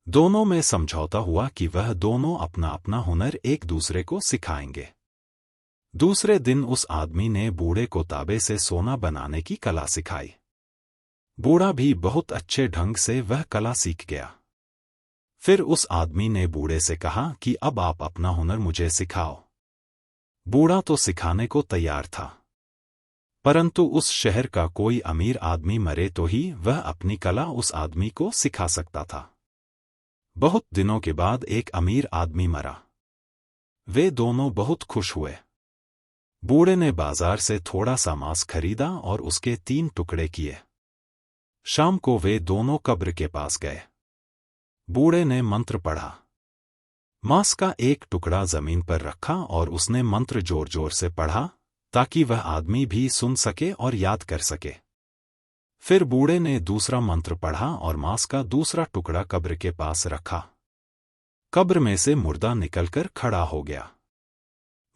दोनों में समझौता हुआ कि वह दोनों अपना अपना हुनर एक दूसरे को सिखाएंगे। दूसरे दिन उस आदमी ने बूढ़े को तांबे से सोना बनाने की कला सिखाई। बूढ़ा भी बहुत अच्छे ढंग से वह कला सीख गया। फिर उस आदमी ने बूढ़े से कहा कि अब आप अपना हुनर मुझे सिखाओ। बूढ़ा तो सिखाने को तैयार था। परंतु उस शहर का कोई अमीर आदमी मरे तो ही वह अपनी कला उस आदमी को सिखा सकता था। बहुत दिनों के बाद एक अमीर आदमी मरा। वे दोनों बहुत खुश हुए। बूढ़े ने बाजार से थोड़ा सा मांस खरीदा और उसके 3 टुकड़े किए। शाम को वे दोनों कब्र के पास गए। बूढ़े ने मंत्र पढ़ा। मांस का एक टुकड़ा जमीन पर रखा और उसने मंत्र जोर जोर से पढ़ा ताकि वह आदमी भी सुन सके और याद कर सके। फिर बूढ़े ने दूसरा मंत्र पढ़ा और मांस का दूसरा टुकड़ा कब्र के पास रखा। कब्र में से मुर्दा निकलकर खड़ा हो गया।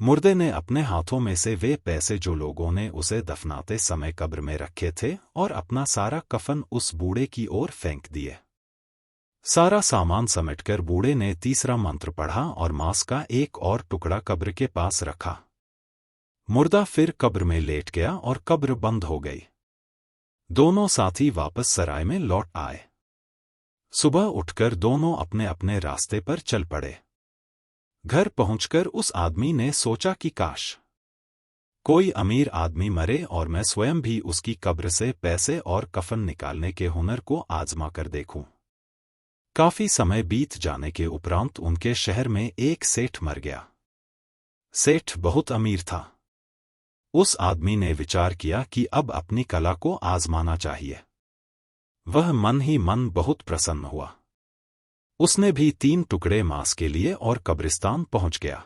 मुर्दे ने अपने हाथों में से वे पैसे जो लोगों ने उसे दफनाते समय कब्र में रखे थे और अपना सारा कफन उस बूढ़े की ओर फेंक दिए। सारा सामान समेटकर बूढ़े ने तीसरा मंत्र पढ़ा और मांस का एक और टुकड़ा कब्र के पास रखा। मुर्दा फिर कब्र में लेट गया और कब्र बंद हो गई। दोनों साथी वापस सराय में लौट आए। सुबह उठकर दोनों अपने अपने रास्ते पर चल पड़े। घर पहुंचकर उस आदमी ने सोचा कि काश कोई अमीर आदमी मरे और मैं स्वयं भी उसकी कब्र से पैसे और कफन निकालने के हुनर को आजमा कर देखूं। काफी समय बीत जाने के उपरांत उनके शहर में एक सेठ मर गया। सेठ बहुत अमीर था। उस आदमी ने विचार किया कि अब अपनी कला को आजमाना चाहिए। वह मन ही मन बहुत प्रसन्न हुआ। उसने भी 3 टुकड़े मांस के लिए और कब्रिस्तान पहुंच गया।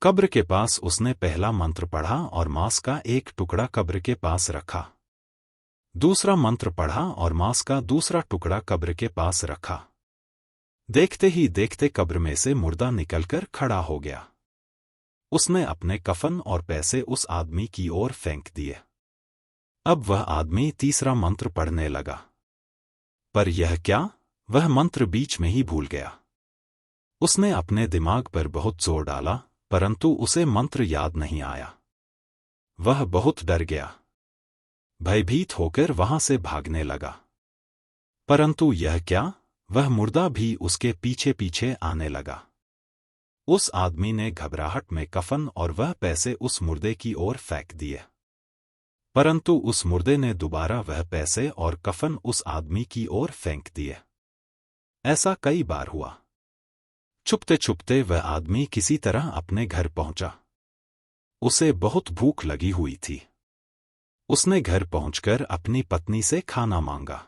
कब्र के पास उसने पहला मंत्र पढ़ा और मांस का एक टुकड़ा कब्र के पास रखा। दूसरा मंत्र पढ़ा और मांस का दूसरा टुकड़ा कब्र के पास रखा। देखते ही देखते कब्र में से मुर्दा निकलकर खड़ा हो गया। उसने अपने कफन और पैसे उस आदमी की ओर फेंक दिए। अब वह आदमी तीसरा मंत्र पढ़ने लगा, पर यह क्या, वह मंत्र बीच में ही भूल गया। उसने अपने दिमाग पर बहुत जोर डाला, परंतु उसे मंत्र याद नहीं आया। वह बहुत डर गया। भयभीत होकर वहां से भागने लगा। परंतु यह क्या, वह मुर्दा भी उसके पीछे पीछे आने लगा। उस आदमी ने घबराहट में कफन और वह पैसे उस मुर्दे की ओर फेंक दिए, परंतु उस मुर्दे ने दोबारा वह पैसे और कफन उस आदमी की ओर फेंक दिए। ऐसा कई बार हुआ। छुपते छुपते वह आदमी किसी तरह अपने घर पहुंचा। उसे बहुत भूख लगी हुई थी। उसने घर पहुंचकर अपनी पत्नी से खाना मांगा।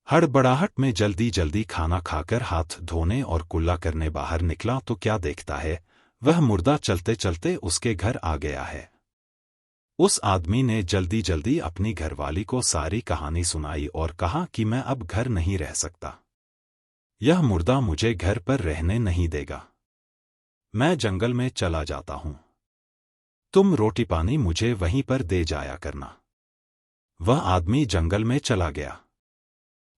हड़बड़ाहट में जल्दी जल्दी खाना खाकर हाथ धोने और कुल्ला करने बाहर निकला तो क्या देखता है, वह मुर्दा चलते चलते उसके घर आ गया है। उस आदमी ने जल्दी जल्दी अपनी घरवाली को सारी कहानी सुनाई और कहा कि मैं अब घर नहीं रह सकता। यह मुर्दा मुझे घर पर रहने नहीं देगा। मैं जंगल में चला जाता हूं। तुम रोटी पानी मुझे वहीं पर दे जाया करना। वह आदमी जंगल में चला गया।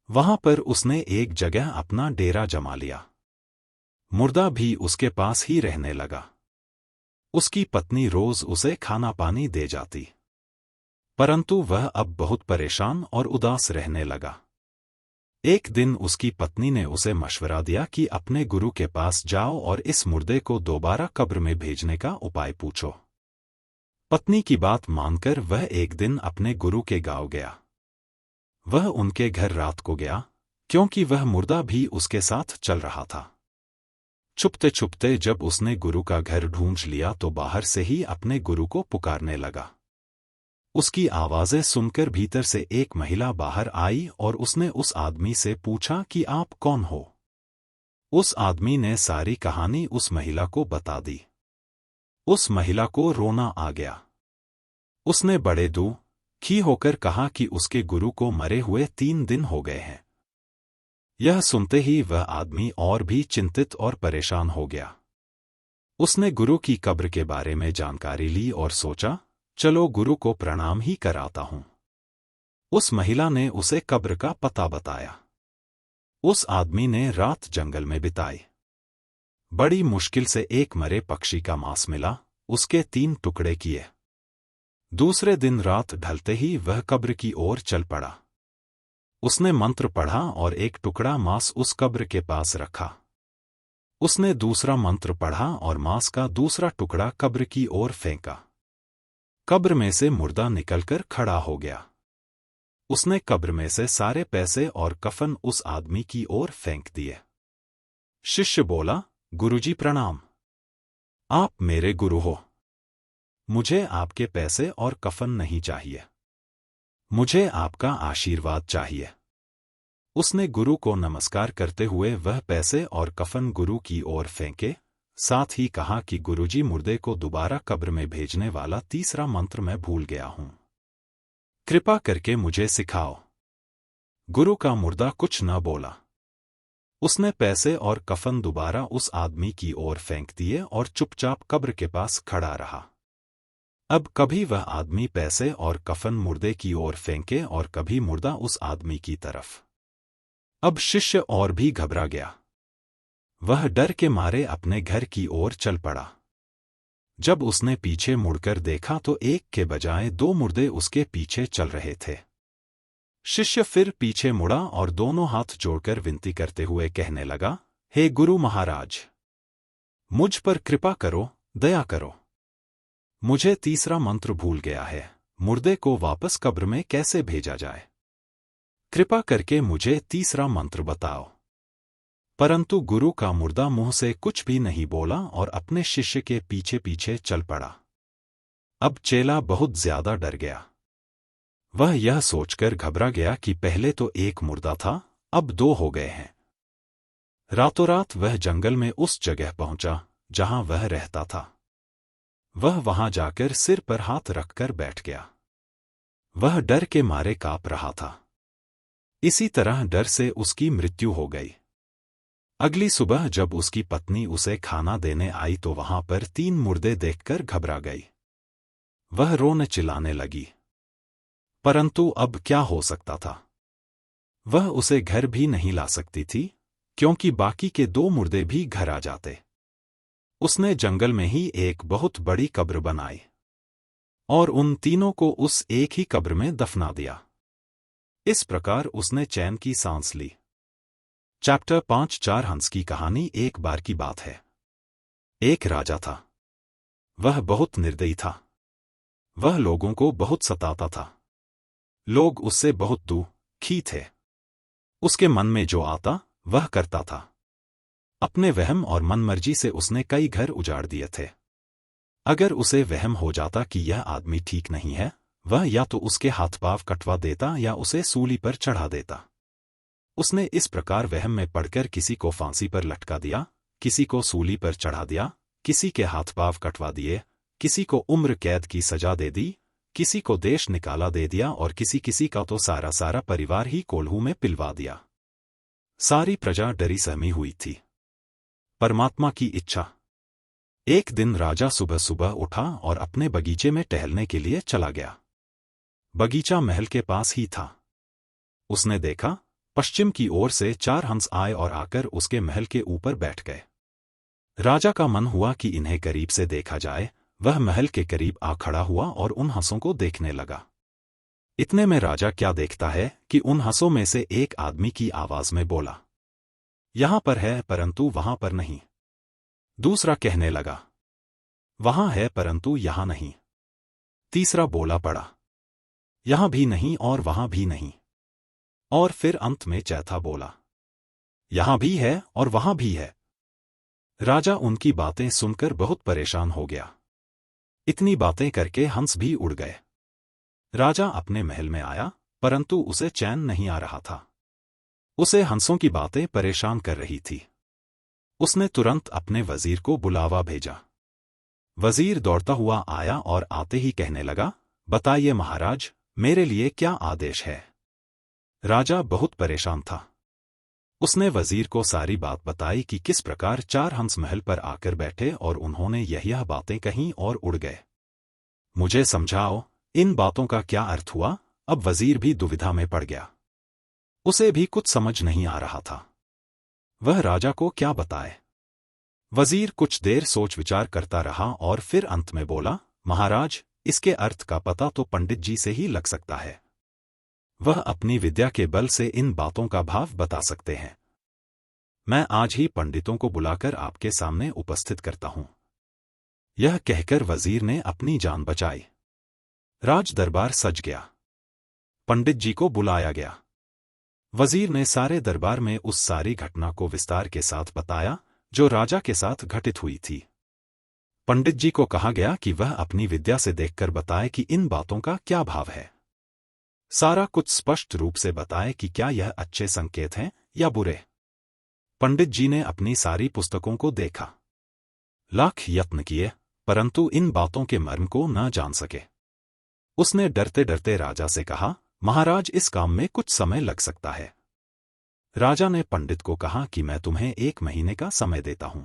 वहां पर उसने एक जगह अपना डेरा जमा लिया। मुर्दा भी उसके पास ही रहने लगा। उसकी पत्नी रोज उसे खाना पानी दे जाती, परंतु वह अब बहुत परेशान और उदास रहने लगा। एक दिन उसकी पत्नी ने उसे मशवरा दिया कि अपने गुरु के पास जाओ और इस मुर्दे को दोबारा कब्र में भेजने का उपाय पूछो। पत्नी की बात मानकर वह एक दिन अपने गुरु के गांव गया। वह उनके घर रात को गया, क्योंकि वह मुर्दा भी उसके साथ चल रहा था। छुपते छुपते जब उसने गुरु का घर ढूंढ लिया तो बाहर से ही अपने गुरु को पुकारने लगा। उसकी आवाजें सुनकर भीतर से एक महिला बाहर आई और उसने उस आदमी से पूछा कि आप कौन हो। उस आदमी ने सारी कहानी उस महिला को बता दी। उस महिला को रोना आ गया। उसने बड़े दुखी होकर कहा कि उसके गुरु को मरे हुए 3 दिन हो गए हैं। यह सुनते ही वह आदमी और भी चिंतित और परेशान हो गया। उसने गुरु की कब्र के बारे में जानकारी ली और सोचा, चलो गुरु को प्रणाम ही कराता हूं। उस महिला ने उसे कब्र का पता बताया। उस आदमी ने रात जंगल में बिताई। बड़ी मुश्किल से एक मरे पक्षी का मांस मिला, उसके 3 टुकड़े किए। दूसरे दिन रात ढलते ही वह कब्र की ओर चल पड़ा। उसने मंत्र पढ़ा और एक टुकड़ा मांस उस कब्र के पास रखा। उसने दूसरा मंत्र पढ़ा और मांस का दूसरा टुकड़ा कब्र की ओर फेंका। कब्र में से मुर्दा निकलकर खड़ा हो गया। उसने कब्र में से सारे पैसे और कफन उस आदमी की ओर फेंक दिए। शिष्य बोला, गुरुजी प्रणाम। आप मेरे गुरु हो। मुझे आपके पैसे और कफन नहीं चाहिए। मुझे आपका आशीर्वाद चाहिए। उसने गुरु को नमस्कार करते हुए वह पैसे और कफन गुरु की ओर फेंके, साथ ही कहा कि गुरुजी मुर्दे को दोबारा कब्र में भेजने वाला तीसरा मंत्र मैं भूल गया हूं। कृपा करके मुझे सिखाओ। गुरु का मुर्दा कुछ न बोला। उसने पैसे और कफन दोबारा उस आदमी की ओर फेंक दिए और चुपचाप कब्र के पास खड़ा रहा। अब कभी वह आदमी पैसे और कफन मुर्दे की ओर फेंके और कभी मुर्दा उस आदमी की तरफ। अब शिष्य और भी घबरा गया। वह डर के मारे अपने घर की ओर चल पड़ा। जब उसने पीछे मुड़कर देखा तो एक के बजाय दो मुर्दे उसके पीछे चल रहे थे। शिष्य फिर पीछे मुड़ा और दोनों हाथ जोड़कर विनती करते हुए कहने लगा, हे गुरु महाराज, मुझ पर कृपा करो, दया करो। मुझे तीसरा मंत्र भूल गया है। मुर्दे को वापस कब्र में कैसे भेजा जाए? कृपा करके मुझे तीसरा मंत्र बताओ। परंतु गुरु का मुर्दा मुंह से कुछ भी नहीं बोला और अपने शिष्य के पीछे पीछे चल पड़ा। अब चेला बहुत ज्यादा डर गया। वह यह सोचकर घबरा गया कि पहले तो एक मुर्दा था, अब दो हो गए हैं। रातों रात वह जंगल में उस जगह पहुंचा जहां वह रहता था। वह वहां जाकर सिर पर हाथ रखकर बैठ गया। वह डर के मारे कांप रहा था। इसी तरह डर से उसकी मृत्यु हो गई। अगली सुबह जब उसकी पत्नी उसे खाना देने आई तो वहां पर तीन मुर्दे देखकर घबरा गई। वह रोने चिल्लाने लगी। परंतु अब क्या हो सकता था? वह उसे घर भी नहीं ला सकती थी, क्योंकि बाकी के दो मुर्दे भी घर आ जाते। उसने जंगल में ही एक बहुत बड़ी कब्र बनाई और उन तीनों को उस एक ही कब्र में दफना दिया। इस प्रकार उसने चैन की सांस ली। चैप्टर 5 चार हंस की कहानी। एक बार की बात है। एक राजा था। वह बहुत निर्दयी था। वह लोगों को बहुत सताता था। लोग उससे बहुत दुखी थे। उसके मन में जो आता वह करता था। अपने वहम और मनमर्जी से उसने कई घर उजाड़ दिए थे। अगर उसे वहम हो जाता कि यह आदमी ठीक नहीं है, वह या तो उसके हाथ पांव कटवा देता या उसे सूली पर चढ़ा देता। उसने इस प्रकार वहम में पड़कर किसी को फांसी पर लटका दिया, किसी को सूली पर चढ़ा दिया, किसी के हाथ पांव कटवा दिए, किसी को उम्र कैद की सजा दे दी, किसी को देश निकाला दे दिया और किसी किसी का तो सारा परिवार ही कोल्हू में पिलवा दिया। सारी प्रजा डरी सहमी हुई थी। परमात्मा की इच्छा। एक दिन राजा सुबह सुबह उठा और अपने बगीचे में टहलने के लिए चला गया। बगीचा महल के पास ही था। उसने देखा, पश्चिम की ओर से चार हंस आए और आकर उसके महल के ऊपर बैठ गए। राजा का मन हुआ कि इन्हें करीब से देखा जाए। वह महल के करीब आ खड़ा हुआ और उन हंसों को देखने लगा। इतने में राजा क्या देखता है कि उन हंसों में से एक आदमी की आवाज में बोला, यहां पर है परंतु वहां पर नहीं। दूसरा कहने लगा, वहां है परंतु यहां नहीं। तीसरा बोला पड़ा, यहां भी नहीं और वहां भी नहीं। और फिर अंत में चौथा बोला, यहां भी है और वहां भी है। राजा उनकी बातें सुनकर बहुत परेशान हो गया। इतनी बातें करके हंस भी उड़ गए। राजा अपने महल में आया, परंतु उसे चैन नहीं आ रहा था। उसे हंसों की बातें परेशान कर रही थी। उसने तुरंत अपने वजीर को बुलावा भेजा। वजीर दौड़ता हुआ आया और आते ही कहने लगा, बताइए महाराज, मेरे लिए क्या आदेश है? राजा बहुत परेशान था। उसने वजीर को सारी बात बताई कि किस प्रकार चार हंस महल पर आकर बैठे और उन्होंने यह बातें कहीं और उड़ गए। मुझे समझाओ, इन बातों का क्या अर्थ हुआ? अब वजीर भी दुविधा में पड़ गया। उसे भी कुछ समझ नहीं आ रहा था। वह राजा को क्या बताए? वजीर कुछ देर सोच विचार करता रहा और फिर अंत में बोला, महाराज, इसके अर्थ का पता तो पंडित जी से ही लग सकता है। वह अपनी विद्या के बल से इन बातों का भाव बता सकते हैं। मैं आज ही पंडितों को बुलाकर आपके सामने उपस्थित करता हूं। यह कहकर वजीर ने अपनी जान बचाई। राज दरबार सज गया। पंडित जी को बुलाया गया। वजीर ने सारे दरबार में उस सारी घटना को विस्तार के साथ बताया जो राजा के साथ घटित हुई थी। पंडित जी को कहा गया कि वह अपनी विद्या से देखकर बताए कि इन बातों का क्या भाव है। सारा कुछ स्पष्ट रूप से बताए कि क्या यह अच्छे संकेत हैं या बुरे। पंडित जी ने अपनी सारी पुस्तकों को देखा, लाख यत्न किए, परंतु इन बातों के मर्म को न जान सके। उसने डरते डरते राजा से कहा, महाराज, इस काम में कुछ समय लग सकता है। राजा ने पंडित को कहा कि मैं तुम्हें 1 महीने का समय देता हूं।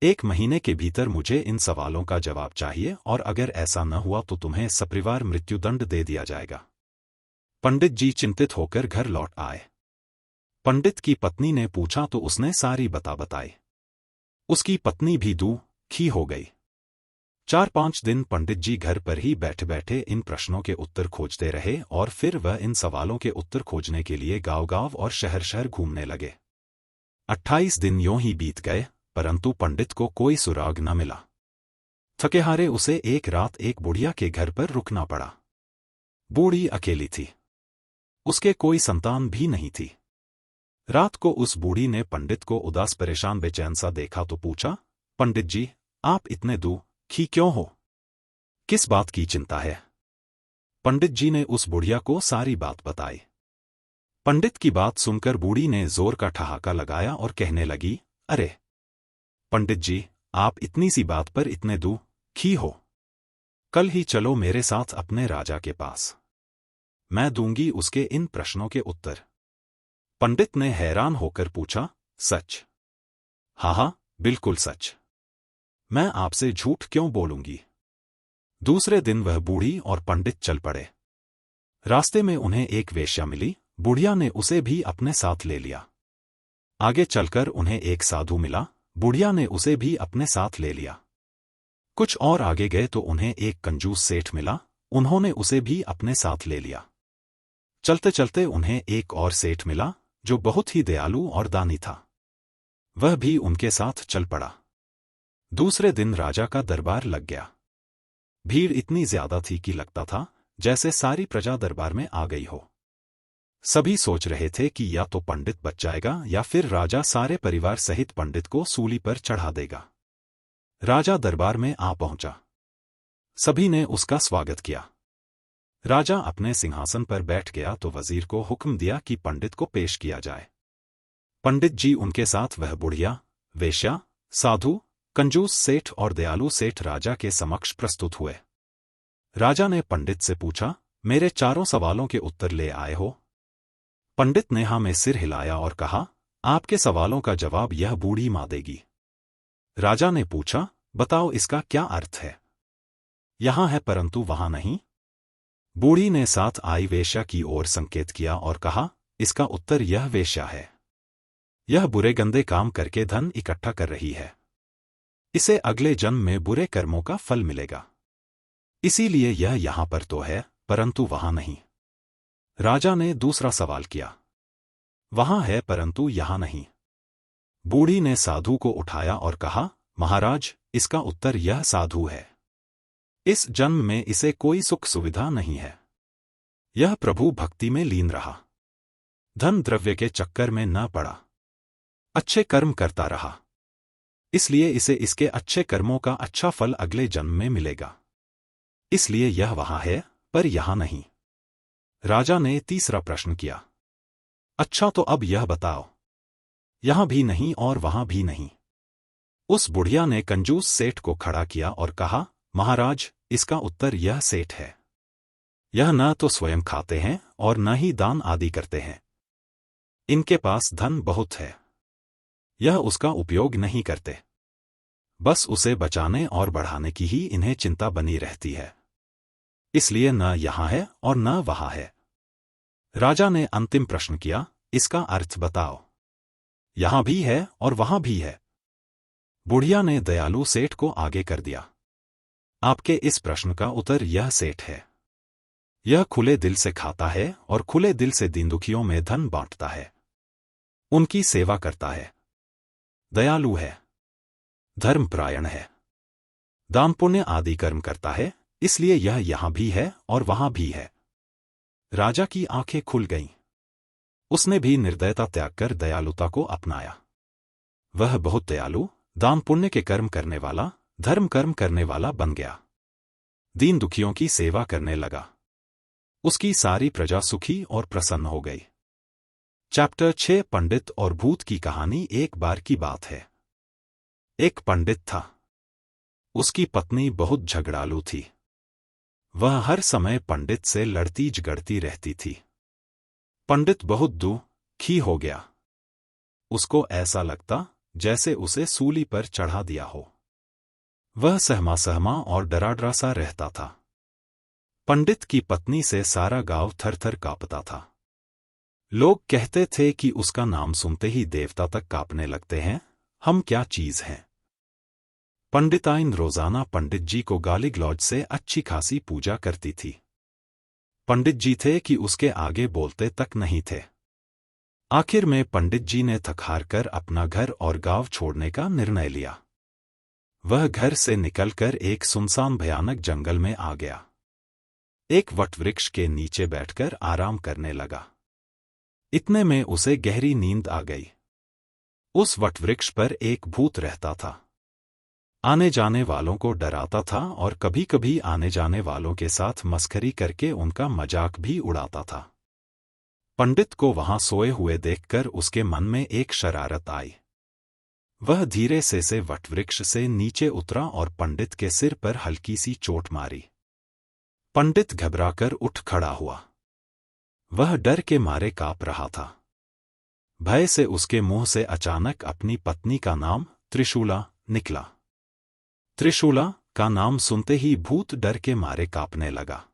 1 महीने के भीतर मुझे इन सवालों का जवाब चाहिए, और अगर ऐसा न हुआ तो तुम्हें सपरिवार मृत्युदंड दे दिया जाएगा। पंडित जी चिंतित होकर घर लौट आए। पंडित की पत्नी ने पूछा तो उसने सारी बताई। उसकी पत्नी भी दुखी हो गई। 4-5 दिन पंडित जी घर पर ही बैठे बैठे इन प्रश्नों के उत्तर खोजते रहे, और फिर वह इन सवालों के उत्तर खोजने के लिए गांव-गांव और शहर-शहर घूमने लगे। 28 दिन यूं ही बीत गए, परंतु पंडित को कोई सुराग न मिला। थके हारे उसे एक रात एक बुढ़िया के घर पर रुकना पड़ा। बूढ़ी अकेली थी, उसके कोई संतान भी नहीं थी। रात को उस बूढ़ी ने पंडित को उदास परेशान बेचैन सा देखा तो पूछा, पंडित जी, आप इतने दुखी क्यों हो? किस बात की चिंता है? पंडित जी ने उस बुढ़िया को सारी बात बताई। पंडित की बात सुनकर बूढ़ी ने जोर का ठहाका लगाया और कहने लगी, अरे पंडित जी, आप इतनी सी बात पर इतने दुखी हो? कल ही चलो मेरे साथ अपने राजा के पास, मैं दूंगी उसके इन प्रश्नों के उत्तर। पंडित ने हैरान होकर पूछा, सच? हाँ, बिल्कुल सच। मैं आपसे झूठ क्यों बोलूंगी? दूसरे दिन वह बूढ़ी और पंडित चल पड़े। रास्ते में उन्हें एक वेश्या मिली। बुढ़िया ने उसे भी अपने साथ ले लिया। आगे चलकर उन्हें एक साधु मिला। बुढ़िया ने उसे भी अपने साथ ले लिया। कुछ और आगे गए तो उन्हें एक कंजूस सेठ मिला। उन्होंने उसे भी अपने साथ ले लिया। चलते चलते उन्हें एक और सेठ मिला जो बहुत ही दयालु और दानी था। वह भी उनके साथ चल पड़ा। दूसरे दिन राजा का दरबार लग गया। भीड़ इतनी ज्यादा थी कि लगता था जैसे सारी प्रजा दरबार में आ गई हो। सभी सोच रहे थे कि या तो पंडित बच जाएगा या फिर राजा सारे परिवार सहित पंडित को सूली पर चढ़ा देगा। राजा दरबार में आ पहुंचा। सभी ने उसका स्वागत किया। राजा अपने सिंहासन पर बैठ गया तो वजीर को हुक्म दिया कि पंडित को पेश किया जाए। पंडित जी उनके साथ वह बुढ़िया, वेश्या, साधु, कंजूस सेठ और दयालु सेठ राजा के समक्ष प्रस्तुत हुए। राजा ने पंडित से पूछा, मेरे चारों सवालों के उत्तर ले आए हो? पंडित ने हाँ में सिर हिलाया और कहा, आपके सवालों का जवाब यह बूढ़ी माँ देगी। राजा ने पूछा, बताओ इसका क्या अर्थ है? यहां है परंतु वहां नहीं। बूढ़ी ने साथ आई वेश्या की ओर संकेत किया और कहा, इसका उत्तर यह वेश्या है। यह बुरे गंदे काम करके धन इकट्ठा कर रही है। इसे अगले जन्म में बुरे कर्मों का फल मिलेगा। इसीलिए यह यहां पर तो है परंतु वहां नहीं। राजा ने दूसरा सवाल किया, वहां है परंतु यहां नहीं। बूढ़ी ने साधु को उठाया और कहा, महाराज, इसका उत्तर यह साधु है। इस जन्म में इसे कोई सुख सुविधा नहीं है। यह प्रभु भक्ति में लीन रहा, धन द्रव्य के चक्कर में न पड़ा, अच्छे कर्म करता रहा, इसलिए इसे इसके अच्छे कर्मों का अच्छा फल अगले जन्म में मिलेगा। इसलिए यह वहां है पर यहां नहीं। राजा ने तीसरा प्रश्न किया, अच्छा तो अब यह बताओ, यहां भी नहीं और वहां भी नहीं। उस बुढ़िया ने कंजूस सेठ को खड़ा किया और कहा, महाराज, इसका उत्तर यह सेठ है। यह न तो स्वयं खाते हैं और न ही दान आदि करते हैं। इनके पास धन बहुत है, यह उसका उपयोग नहीं करते, बस उसे बचाने और बढ़ाने की ही इन्हें चिंता बनी रहती है। इसलिए न यहां है और न वहां है। राजा ने अंतिम प्रश्न किया, इसका अर्थ बताओ, यहां भी है और वहां भी है। बुढ़िया ने दयालु सेठ को आगे कर दिया, आपके इस प्रश्न का उत्तर यह सेठ है। यह खुले दिल से खाता है और खुले दिल से दीन दुखियों में धन बांटता है, उनकी सेवा करता है, दयालु है, धर्मपरायण है, दान पुण्य आदि कर्म करता है, इसलिए यह यहां भी है और वहां भी है। राजा की आंखें खुल गईं। उसने भी निर्दयता त्याग कर दयालुता को अपनाया। वह बहुत दयालु, दान पुण्य के कर्म करने वाला, धर्म कर्म करने वाला बन गया। दीन दुखियों की सेवा करने लगा। उसकी सारी प्रजा सुखी और प्रसन्न हो गई। चैप्टर 6 पंडित और भूत की कहानी। एक बार की बात है। एक पंडित था। उसकी पत्नी बहुत झगड़ालू थी। वह हर समय पंडित से लड़ती झगड़ती रहती थी। पंडित बहुत दुखी हो गया। उसको ऐसा लगता जैसे उसे सूली पर चढ़ा दिया हो। वह सहमा सहमा और डरा सा रहता था। पंडित की पत्नी से सारा गांव थर थर कांपता था। लोग कहते थे कि उसका नाम सुनते ही देवता तक कांपने लगते हैं। हम क्या चीज हैं। पंडिताइन रोजाना पंडित जी को गाली गलौज से अच्छी खासी पूजा करती थी। पंडित जी थे कि उसके आगे बोलते तक नहीं थे। आखिर में पंडित जी ने थक हार कर अपना घर और गांव छोड़ने का निर्णय लिया। वह घर से निकलकर एक सुनसान भयानक जंगल में आ गया। एक वटवृक्ष के नीचे बैठकर आराम करने लगा। इतने में उसे गहरी नींद आ गई। उस वटवृक्ष पर एक भूत रहता था। आने जाने वालों को डराता था और कभी कभी आने जाने वालों के साथ मस्खरी करके उनका मजाक भी उड़ाता था। पंडित को वहां सोए हुए देखकर उसके मन में एक शरारत आई। वह धीरे से वटवृक्ष से नीचे उतरा और पंडित के सिर पर हल्की सी चोट मारी। पंडित घबराकर उठ खड़ा हुआ। वह डर के मारे कांप रहा था। भय से उसके मुंह से अचानक अपनी पत्नी का नाम त्रिशूला निकला। त्रिशूला का नाम सुनते ही भूत डर के मारे कांपने लगा।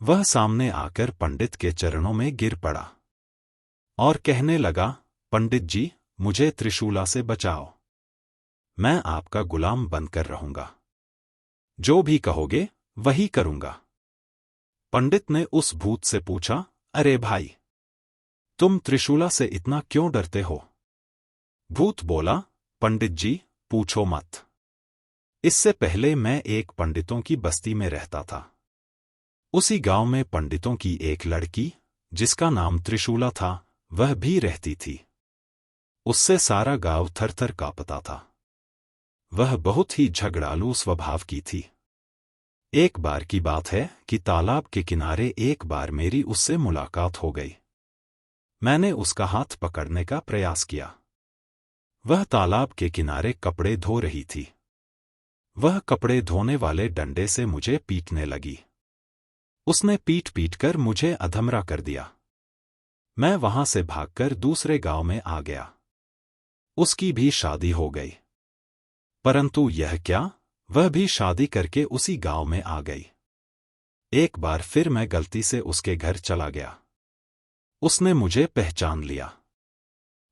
वह सामने आकर पंडित के चरणों में गिर पड़ा और कहने लगा, पंडित जी, मुझे त्रिशूला से बचाओ। मैं आपका गुलाम बनकर रहूंगा। जो भी कहोगे वही करूंगा। पंडित ने उस भूत से पूछा, अरे भाई, तुम त्रिशूला से इतना क्यों डरते हो? भूत बोला, पंडित जी, पूछो मत। इससे पहले मैं एक पंडितों की बस्ती में रहता था। उसी गांव में पंडितों की एक लड़की, जिसका नाम त्रिशूला था, वह भी रहती थी। उससे सारा गांव थर थर कांपता था। वह बहुत ही झगड़ालू स्वभाव की थी। एक बार की बात है कि तालाब के किनारे एक बार मेरी उससे मुलाकात हो गई। मैंने उसका हाथ पकड़ने का प्रयास किया। वह तालाब के किनारे कपड़े धो रही थी। वह कपड़े धोने वाले डंडे से मुझे पीटने लगी। उसने पीट पीट कर मुझे अधमरा कर दिया। मैं वहां से भागकर दूसरे गांव में आ गया। उसकी भी शादी हो गई। परंतु यह क्या, वह भी शादी करके उसी गांव में आ गई। एक बार फिर मैं गलती से उसके घर चला गया। उसने मुझे पहचान लिया।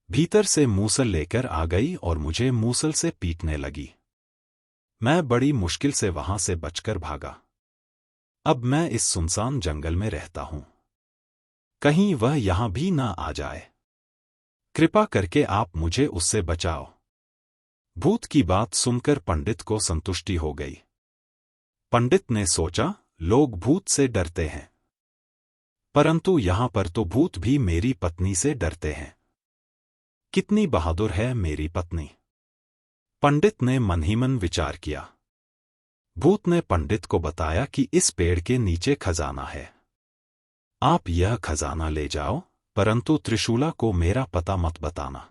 भीतर से मूसल लेकर आ गई और मुझे मूसल से पीटने लगी। मैं बड़ी मुश्किल से वहां से बचकर भागा। अब मैं इस सुनसान जंगल में रहता हूं। कहीं वह यहां भी ना आ जाए। कृपा करके आप मुझे उससे बचाओ। भूत की बात सुनकर पंडित को संतुष्टि हो गई। पंडित ने सोचा, लोग भूत से डरते हैं, परंतु यहां पर तो भूत भी मेरी पत्नी से डरते हैं। कितनी बहादुर है मेरी पत्नी। पंडित ने मन ही मन विचार किया। भूत ने पंडित को बताया कि इस पेड़ के नीचे खजाना है। आप यह खजाना ले जाओ, परंतु त्रिशूला को मेरा पता मत बताना।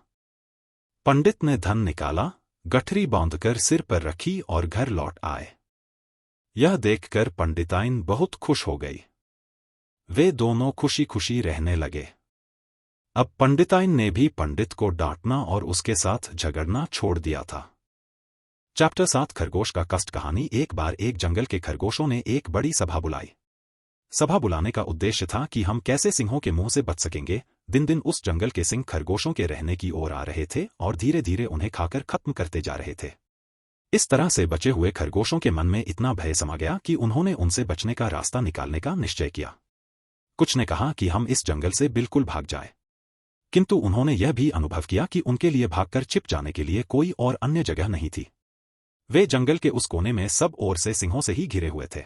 पंडित ने धन निकाला, गठरी बांधकर सिर पर रखी और घर लौट आए। यह देखकर पंडिताइन बहुत खुश हो गई। वे दोनों खुशी खुशी रहने लगे। अब पंडिताइन ने भी पंडित को डांटना और उसके साथ झगड़ना छोड़ दिया था। चैप्टर 7 खरगोश का कष्ट कहानी। एक बार एक जंगल के खरगोशों ने एक बड़ी सभा बुलाई। सभा बुलाने का उद्देश्य था कि हम कैसे सिंहों के मुंह से बच सकेंगे। दिन दिन उस जंगल के सिंह खरगोशों के रहने की ओर आ रहे थे और धीरे धीरे उन्हें खाकर खत्म करते जा रहे थे। इस तरह से बचे हुए खरगोशों के मन में इतना भय समा गया कि उन्होंने उनसे बचने का रास्ता निकालने का निश्चय किया। कुछ ने कहा कि हम इस जंगल से बिल्कुल भाग जाएं, किंतु उन्होंने यह भी अनुभव किया कि उनके लिए भागकर छिप जाने के लिए कोई और अन्य जगह नहीं थी। वे जंगल के उस कोने में सब ओर से सिंहों से ही घिरे हुए थे।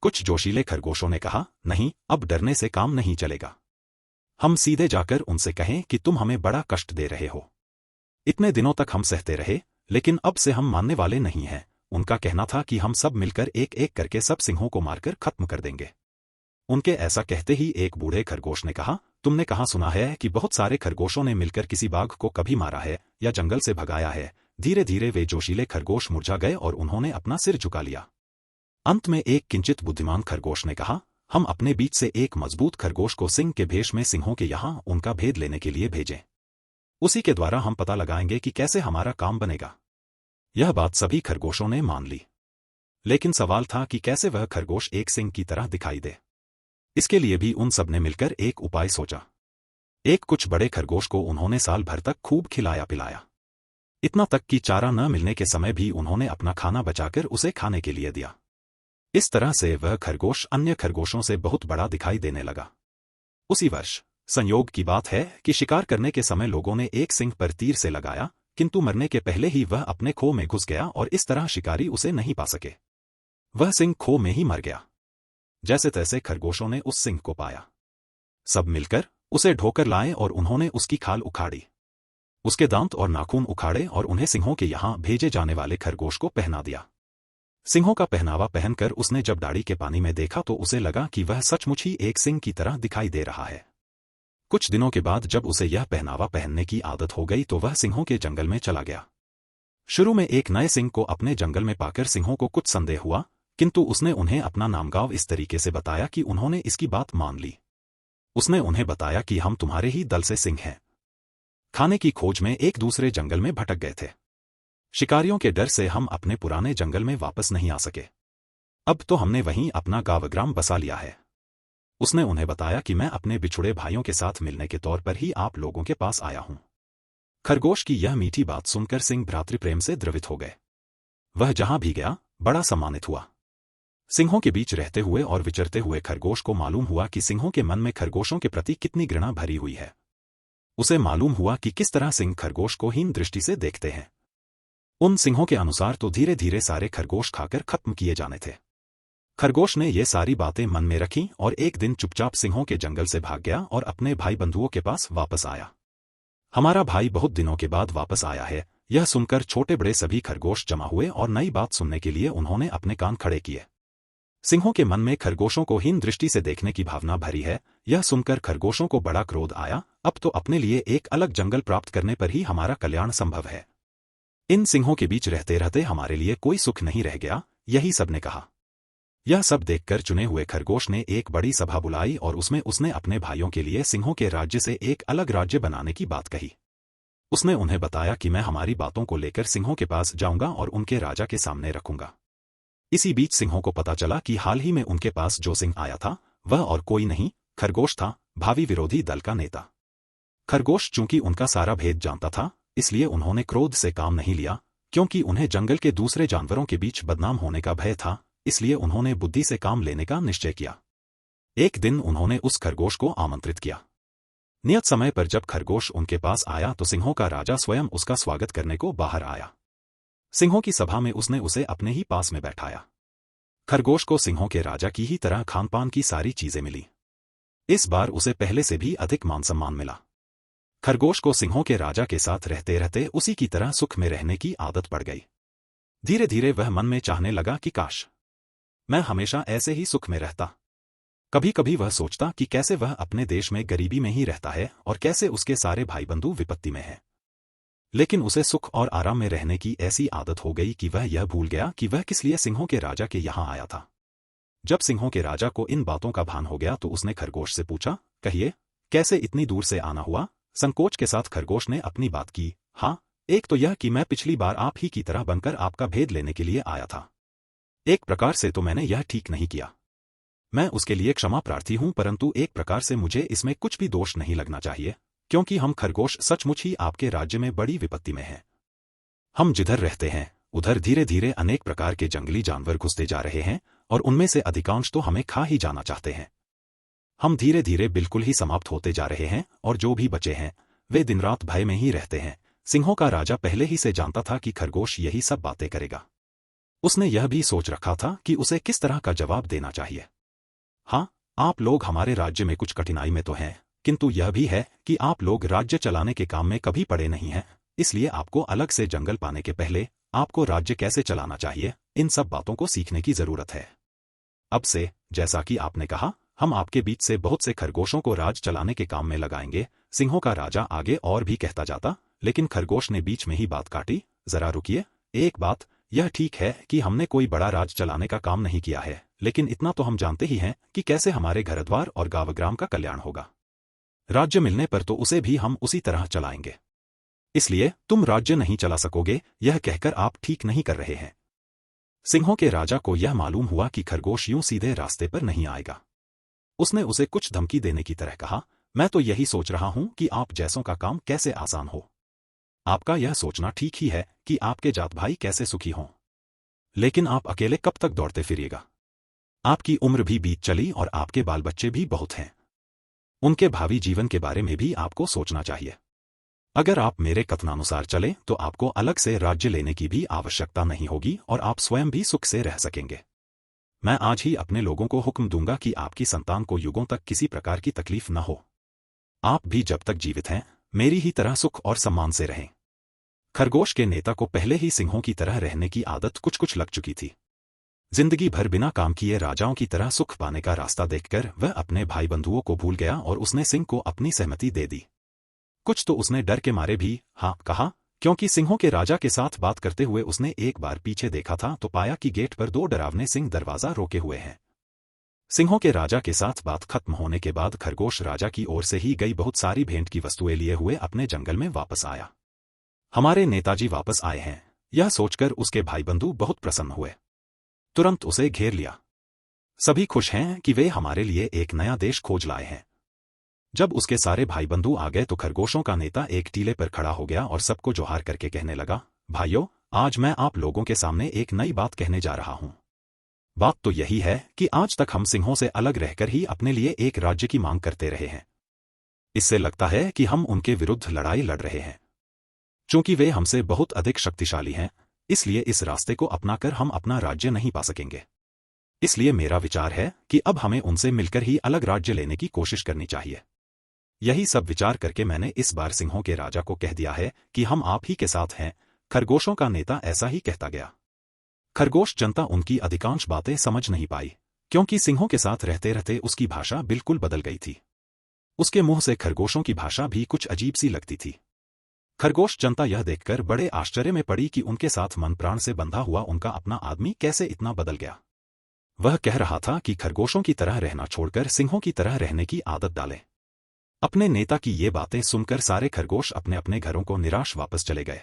कुछ जोशीले खरगोशों ने कहा, नहीं, अब डरने से काम नहीं चलेगा। हम सीधे जाकर उनसे कहें कि तुम हमें बड़ा कष्ट दे रहे हो। इतने दिनों तक हम सहते रहे, लेकिन अब से हम मानने वाले नहीं हैं। उनका कहना था कि हम सब मिलकर एक एक करके सब सिंहों को मारकर खत्म कर देंगे। उनके ऐसा कहते ही एक बूढ़े खरगोश ने कहा, तुमने कहाँ सुना है कि बहुत सारे खरगोशों ने मिलकर किसी बाघ को कभी मारा है या जंगल से भगाया है। धीरे धीरे वे जोशीले खरगोश मुरझा गए और उन्होंने अपना सिर झुका लिया। अंत में एक किंचित बुद्धिमान खरगोश ने कहा, हम अपने बीच से एक मजबूत खरगोश को सिंह के भेष में सिंहों के यहाँ उनका भेद लेने के लिए भेजें। उसी के द्वारा हम पता लगाएंगे कि कैसे हमारा काम बनेगा। यह बात सभी खरगोशों ने मान ली, लेकिन सवाल था कि कैसे वह खरगोश एक सिंह की तरह दिखाई दे। इसके लिए भी उन सब ने मिलकर एक उपाय सोचा। एक कुछ बड़े खरगोश को उन्होंने साल भर तक खूब खिलाया पिलाया, इतना तक कि चारा न मिलने के समय भी उन्होंने अपना खाना बचाकर उसे खाने के लिए दिया। इस तरह से वह खरगोश अन्य खरगोशों से बहुत बड़ा दिखाई देने लगा। उसी वर्ष संयोग की बात है कि शिकार करने के समय लोगों ने एक सिंह पर तीर से लगाया, किंतु मरने के पहले ही वह अपने खो में घुस गया और इस तरह शिकारी उसे नहीं पा सके। वह सिंह खो में ही मर गया। जैसे तैसे खरगोशों ने उस सिंह को पाया। सब मिलकर उसे ढोकर लाए और उन्होंने उसकी खाल उखाड़ी, उसके दांत और नाखून उखाड़े और उन्हें सिंहों के यहाँ भेजे जाने वाले खरगोश को पहना दिया। सिंहों का पहनावा पहनकर उसने जब दाढ़ी के पानी में देखा तो उसे लगा कि वह सचमुच ही एक सिंह की तरह दिखाई दे रहा है। कुछ दिनों के बाद जब उसे यह पहनावा पहनने की आदत हो गई तो वह सिंहों के जंगल में चला गया। शुरू में एक नए सिंह को अपने जंगल में पाकर सिंहों को कुछ संदेह हुआ, किंतु उसने उन्हें अपना नामगांव इस तरीके से बताया कि उन्होंने इसकी बात मान ली। उसने उन्हें बताया कि हम तुम्हारे ही दल से सिंह हैं। खाने की खोज में एक दूसरे जंगल में भटक गए थे। शिकारियों के डर से हम अपने पुराने जंगल में वापस नहीं आ सके। अब तो हमने वहीं अपना गाँव बसा लिया है। उसने उन्हें बताया कि मैं अपने बिछुड़े भाइयों के साथ मिलने के तौर पर ही आप लोगों के पास आया हूं। खरगोश की यह मीठी बात सुनकर सिंह भ्रातृप्रेम से द्रवित हो गए। वह जहां भी गया बड़ा सम्मानित हुआ। सिंहों के बीच रहते हुए और विचरते हुए खरगोश को मालूम हुआ कि सिंहों के मन में खरगोशों के प्रति कितनी घृणा भरी हुई है। उसे मालूम हुआ कि किस तरह सिंह खरगोश को हीन दृष्टि से देखते हैं। उन सिंहों के अनुसार तो धीरे धीरे सारे खरगोश खाकर खत्म किए जाने थे। खरगोश ने ये सारी बातें मन में रखीं और एक दिन चुपचाप सिंहों के जंगल से भाग गया और अपने भाई बंधुओं के पास वापस आया। हमारा भाई बहुत दिनों के बाद वापस आया है, यह सुनकर छोटे बड़े सभी खरगोश जमा हुए और नई बात सुनने के लिए उन्होंने अपने कान खड़े किए। सिंहों के मन में खरगोशों को हीन दृष्टि से देखने की भावना भरी है, यह सुनकर खरगोशों को बड़ा क्रोध आया। अब तो अपने लिए एक अलग जंगल प्राप्त करने पर ही हमारा कल्याण संभव है। इन सिंहों के बीच रहते रहते हमारे लिए कोई सुख नहीं रह गया, यही सबने कहा। यह सब देखकर चुने हुए खरगोश ने एक बड़ी सभा बुलाई और उसमें उसने अपने भाइयों के लिए सिंहों के राज्य से एक अलग राज्य बनाने की बात कही। उसने उन्हें बताया कि मैं हमारी बातों को लेकर सिंहों के पास जाऊंगा और उनके राजा के सामने रखूंगा। इसी बीच सिंहों को पता चला कि हाल ही में उनके पास जो सिंह आया था वह और कोई नहीं, खरगोश था, भावी विरोधी दल का नेता। खरगोश चूंकि उनका सारा भेद जानता था, इसलिए उन्होंने क्रोध से काम नहीं लिया, क्योंकि उन्हें जंगल के दूसरे जानवरों के बीच बदनाम होने का भय था, इसलिए उन्होंने बुद्धि से काम लेने का निश्चय किया। एक दिन उन्होंने उस खरगोश को आमंत्रित किया। नियत समय पर जब खरगोश उनके पास आया तो सिंहों का राजा स्वयं उसका स्वागत करने को बाहर आया। सिंहों की सभा में उसने उसे अपने ही पास में बैठाया। खरगोश को सिंहों के राजा की ही तरह खानपान की सारी चीजें मिली। इस बार उसे पहले से भी अधिक मान सम्मान मिला। खरगोश को सिंहों के राजा के साथ रहते रहते उसी की तरह सुख में रहने की आदत पड़ गई। धीरे धीरे वह मन में चाहने लगा कि काश मैं हमेशा ऐसे ही सुख में रहता। कभी कभी वह सोचता कि कैसे वह अपने देश में गरीबी में ही रहता है और कैसे उसके सारे भाई बंधु विपत्ति में हैं। लेकिन उसे सुख और आराम में रहने की ऐसी आदत हो गई कि वह यह भूल गया कि वह किस लिए सिंहों के राजा के यहाँ आया था। जब सिंहों के राजा को इन बातों का भान हो गया तो उसने खरगोश से पूछा, कहिए, कैसे इतनी दूर से आना हुआ? संकोच के साथ खरगोश ने अपनी बात की। हाँ, एक तो यह कि मैं पिछली बार आप ही की तरह बनकर आपका भेद लेने के लिए आया था। एक प्रकार से तो मैंने यह ठीक नहीं किया, मैं उसके लिए क्षमा प्रार्थी हूं, परंतु एक प्रकार से मुझे इसमें कुछ भी दोष नहीं लगना चाहिए, क्योंकि हम खरगोश सचमुच ही आपके राज्य में बड़ी विपत्ति में हैं। हम जिधर रहते हैं उधर धीरे धीरे अनेक प्रकार के जंगली जानवर घुसते जा रहे हैं और उनमें से अधिकांश तो हमें खा ही जाना चाहते हैं। हम धीरे धीरे बिल्कुल ही समाप्त होते जा रहे हैं और जो भी बचे हैं वे दिन रात भय में ही रहते हैं। सिंहों का राजा पहले ही से जानता था कि खरगोश यही सब बातें करेगा। उसने यह भी सोच रखा था कि उसे किस तरह का जवाब देना चाहिए। हाँ, आप लोग हमारे राज्य में कुछ कठिनाई में तो हैं, किंतु यह भी है कि आप लोग राज्य चलाने के काम में कभी पड़े नहीं हैं, इसलिए आपको अलग से जंगल पाने के पहले आपको राज्य कैसे चलाना चाहिए, इन सब बातों को सीखने की जरूरत है। अब से, जैसा कि आपने कहा, हम आपके बीच से बहुत से खरगोशों को राज चलाने के काम में लगाएंगे। सिंहों का राजा आगे और भी कहता जाता, लेकिन खरगोश ने बीच में ही बात काटी। जरा रुकिए, एक बात, यह ठीक है कि हमने कोई बड़ा राज चलाने का काम नहीं किया है, लेकिन इतना तो हम जानते ही हैं कि कैसे हमारे घरद्वार और गांव-ग्राम का कल्याण होगा। राज्य मिलने पर तो उसे भी हम उसी तरह चलाएंगे। इसलिए तुम राज्य नहीं चला सकोगे, यह कहकर आप ठीक नहीं कर रहे हैं। सिंहों के राजा को यह मालूम हुआ कि खरगोश यूं सीधे रास्ते पर नहीं आएगा। उसने उसे कुछ धमकी देने की तरह कहा, मैं तो यही सोच रहा हूं कि आप जैसों का काम कैसे आसान हो। आपका यह सोचना ठीक ही है कि आपके जात भाई कैसे सुखी हों, लेकिन आप अकेले कब तक दौड़ते फिरिएगा। आपकी उम्र भी बीत चली और आपके बाल बच्चे भी बहुत हैं। उनके भावी जीवन के बारे में भी आपको सोचना चाहिए। अगर आप मेरे कथनानुसार चलें तो आपको अलग से राज्य लेने की भी आवश्यकता नहीं होगी और आप स्वयं भी सुख से रह सकेंगे। मैं आज ही अपने लोगों को हुक्म दूंगा कि आपकी संतान को युगों तक किसी प्रकार की तकलीफ न हो। आप भी जब तक जीवित हैं, मेरी ही तरह सुख और सम्मान से रहें। खरगोश के नेता को पहले ही सिंहों की तरह रहने की आदत कुछ लग चुकी थी। जिंदगी भर बिना काम किए राजाओं की तरह सुख पाने का रास्ता देखकर वह अपने भाई बंधुओं को भूल गया और उसने सिंह को अपनी सहमति दे दी। कुछ तो उसने डर के मारे भी हाँ कहा, क्योंकि सिंहों के राजा के साथ बात करते हुए उसने एक बार पीछे देखा था तो पाया कि गेट पर 2 डरावने सिंह दरवाजा रोके हुए हैं। सिंहों के राजा के साथ बात खत्म होने के बाद खरगोश राजा की ओर से ही गई बहुत सारी भेंट की वस्तुएं लिए हुए अपने जंगल में वापस आया। हमारे नेताजी वापस आए हैं, यह सोचकर उसके भाई बंधु बहुत प्रसन्न हुए। तुरंत उसे घेर लिया। सभी खुश हैं कि वे हमारे लिए एक नया देश खोज लाए हैं। जब उसके सारे भाई बंधु आ गए तो खरगोशों का नेता एक टीले पर खड़ा हो गया और सबको जोहार करके कहने लगा, भाइयों, आज मैं आप लोगों के सामने एक नई बात कहने जा रहा हूं। बात तो यही है कि आज तक हम सिंहों से अलग रहकर ही अपने लिए एक राज्य की मांग करते रहे हैं। इससे लगता है कि हम उनके विरुद्ध लड़ाई लड़ रहे हैं। चूंकि वे हमसे बहुत अधिक शक्तिशाली हैं, इसलिए इस रास्ते को अपनाकर हम अपना राज्य नहीं पा सकेंगे। इसलिए मेरा विचार है कि अब हमें उनसे मिलकर ही अलग राज्य लेने की कोशिश करनी चाहिए। यही सब विचार करके मैंने इस बार सिंहों के राजा को कह दिया है कि हम आप ही के साथ हैं। खरगोशों का नेता ऐसा ही कहता गया। खरगोश जनता उनकी अधिकांश बातें समझ नहीं पाई, क्योंकि सिंहों के साथ रहते रहते उसकी भाषा बिल्कुल बदल गई थी। उसके मुंह से खरगोशों की भाषा भी कुछ अजीब सी लगती थी। खरगोश जनता यह देखकर बड़े आश्चर्य में पड़ी कि उनके साथ मन प्राण से बंधा हुआ उनका अपना आदमी कैसे इतना बदल गया। वह कह रहा था कि खरगोशों की तरह रहना छोड़कर सिंहों की तरह रहने की आदत डालें। अपने नेता की ये बातें सुनकर सारे खरगोश अपने अपने घरों को निराश वापस चले गए।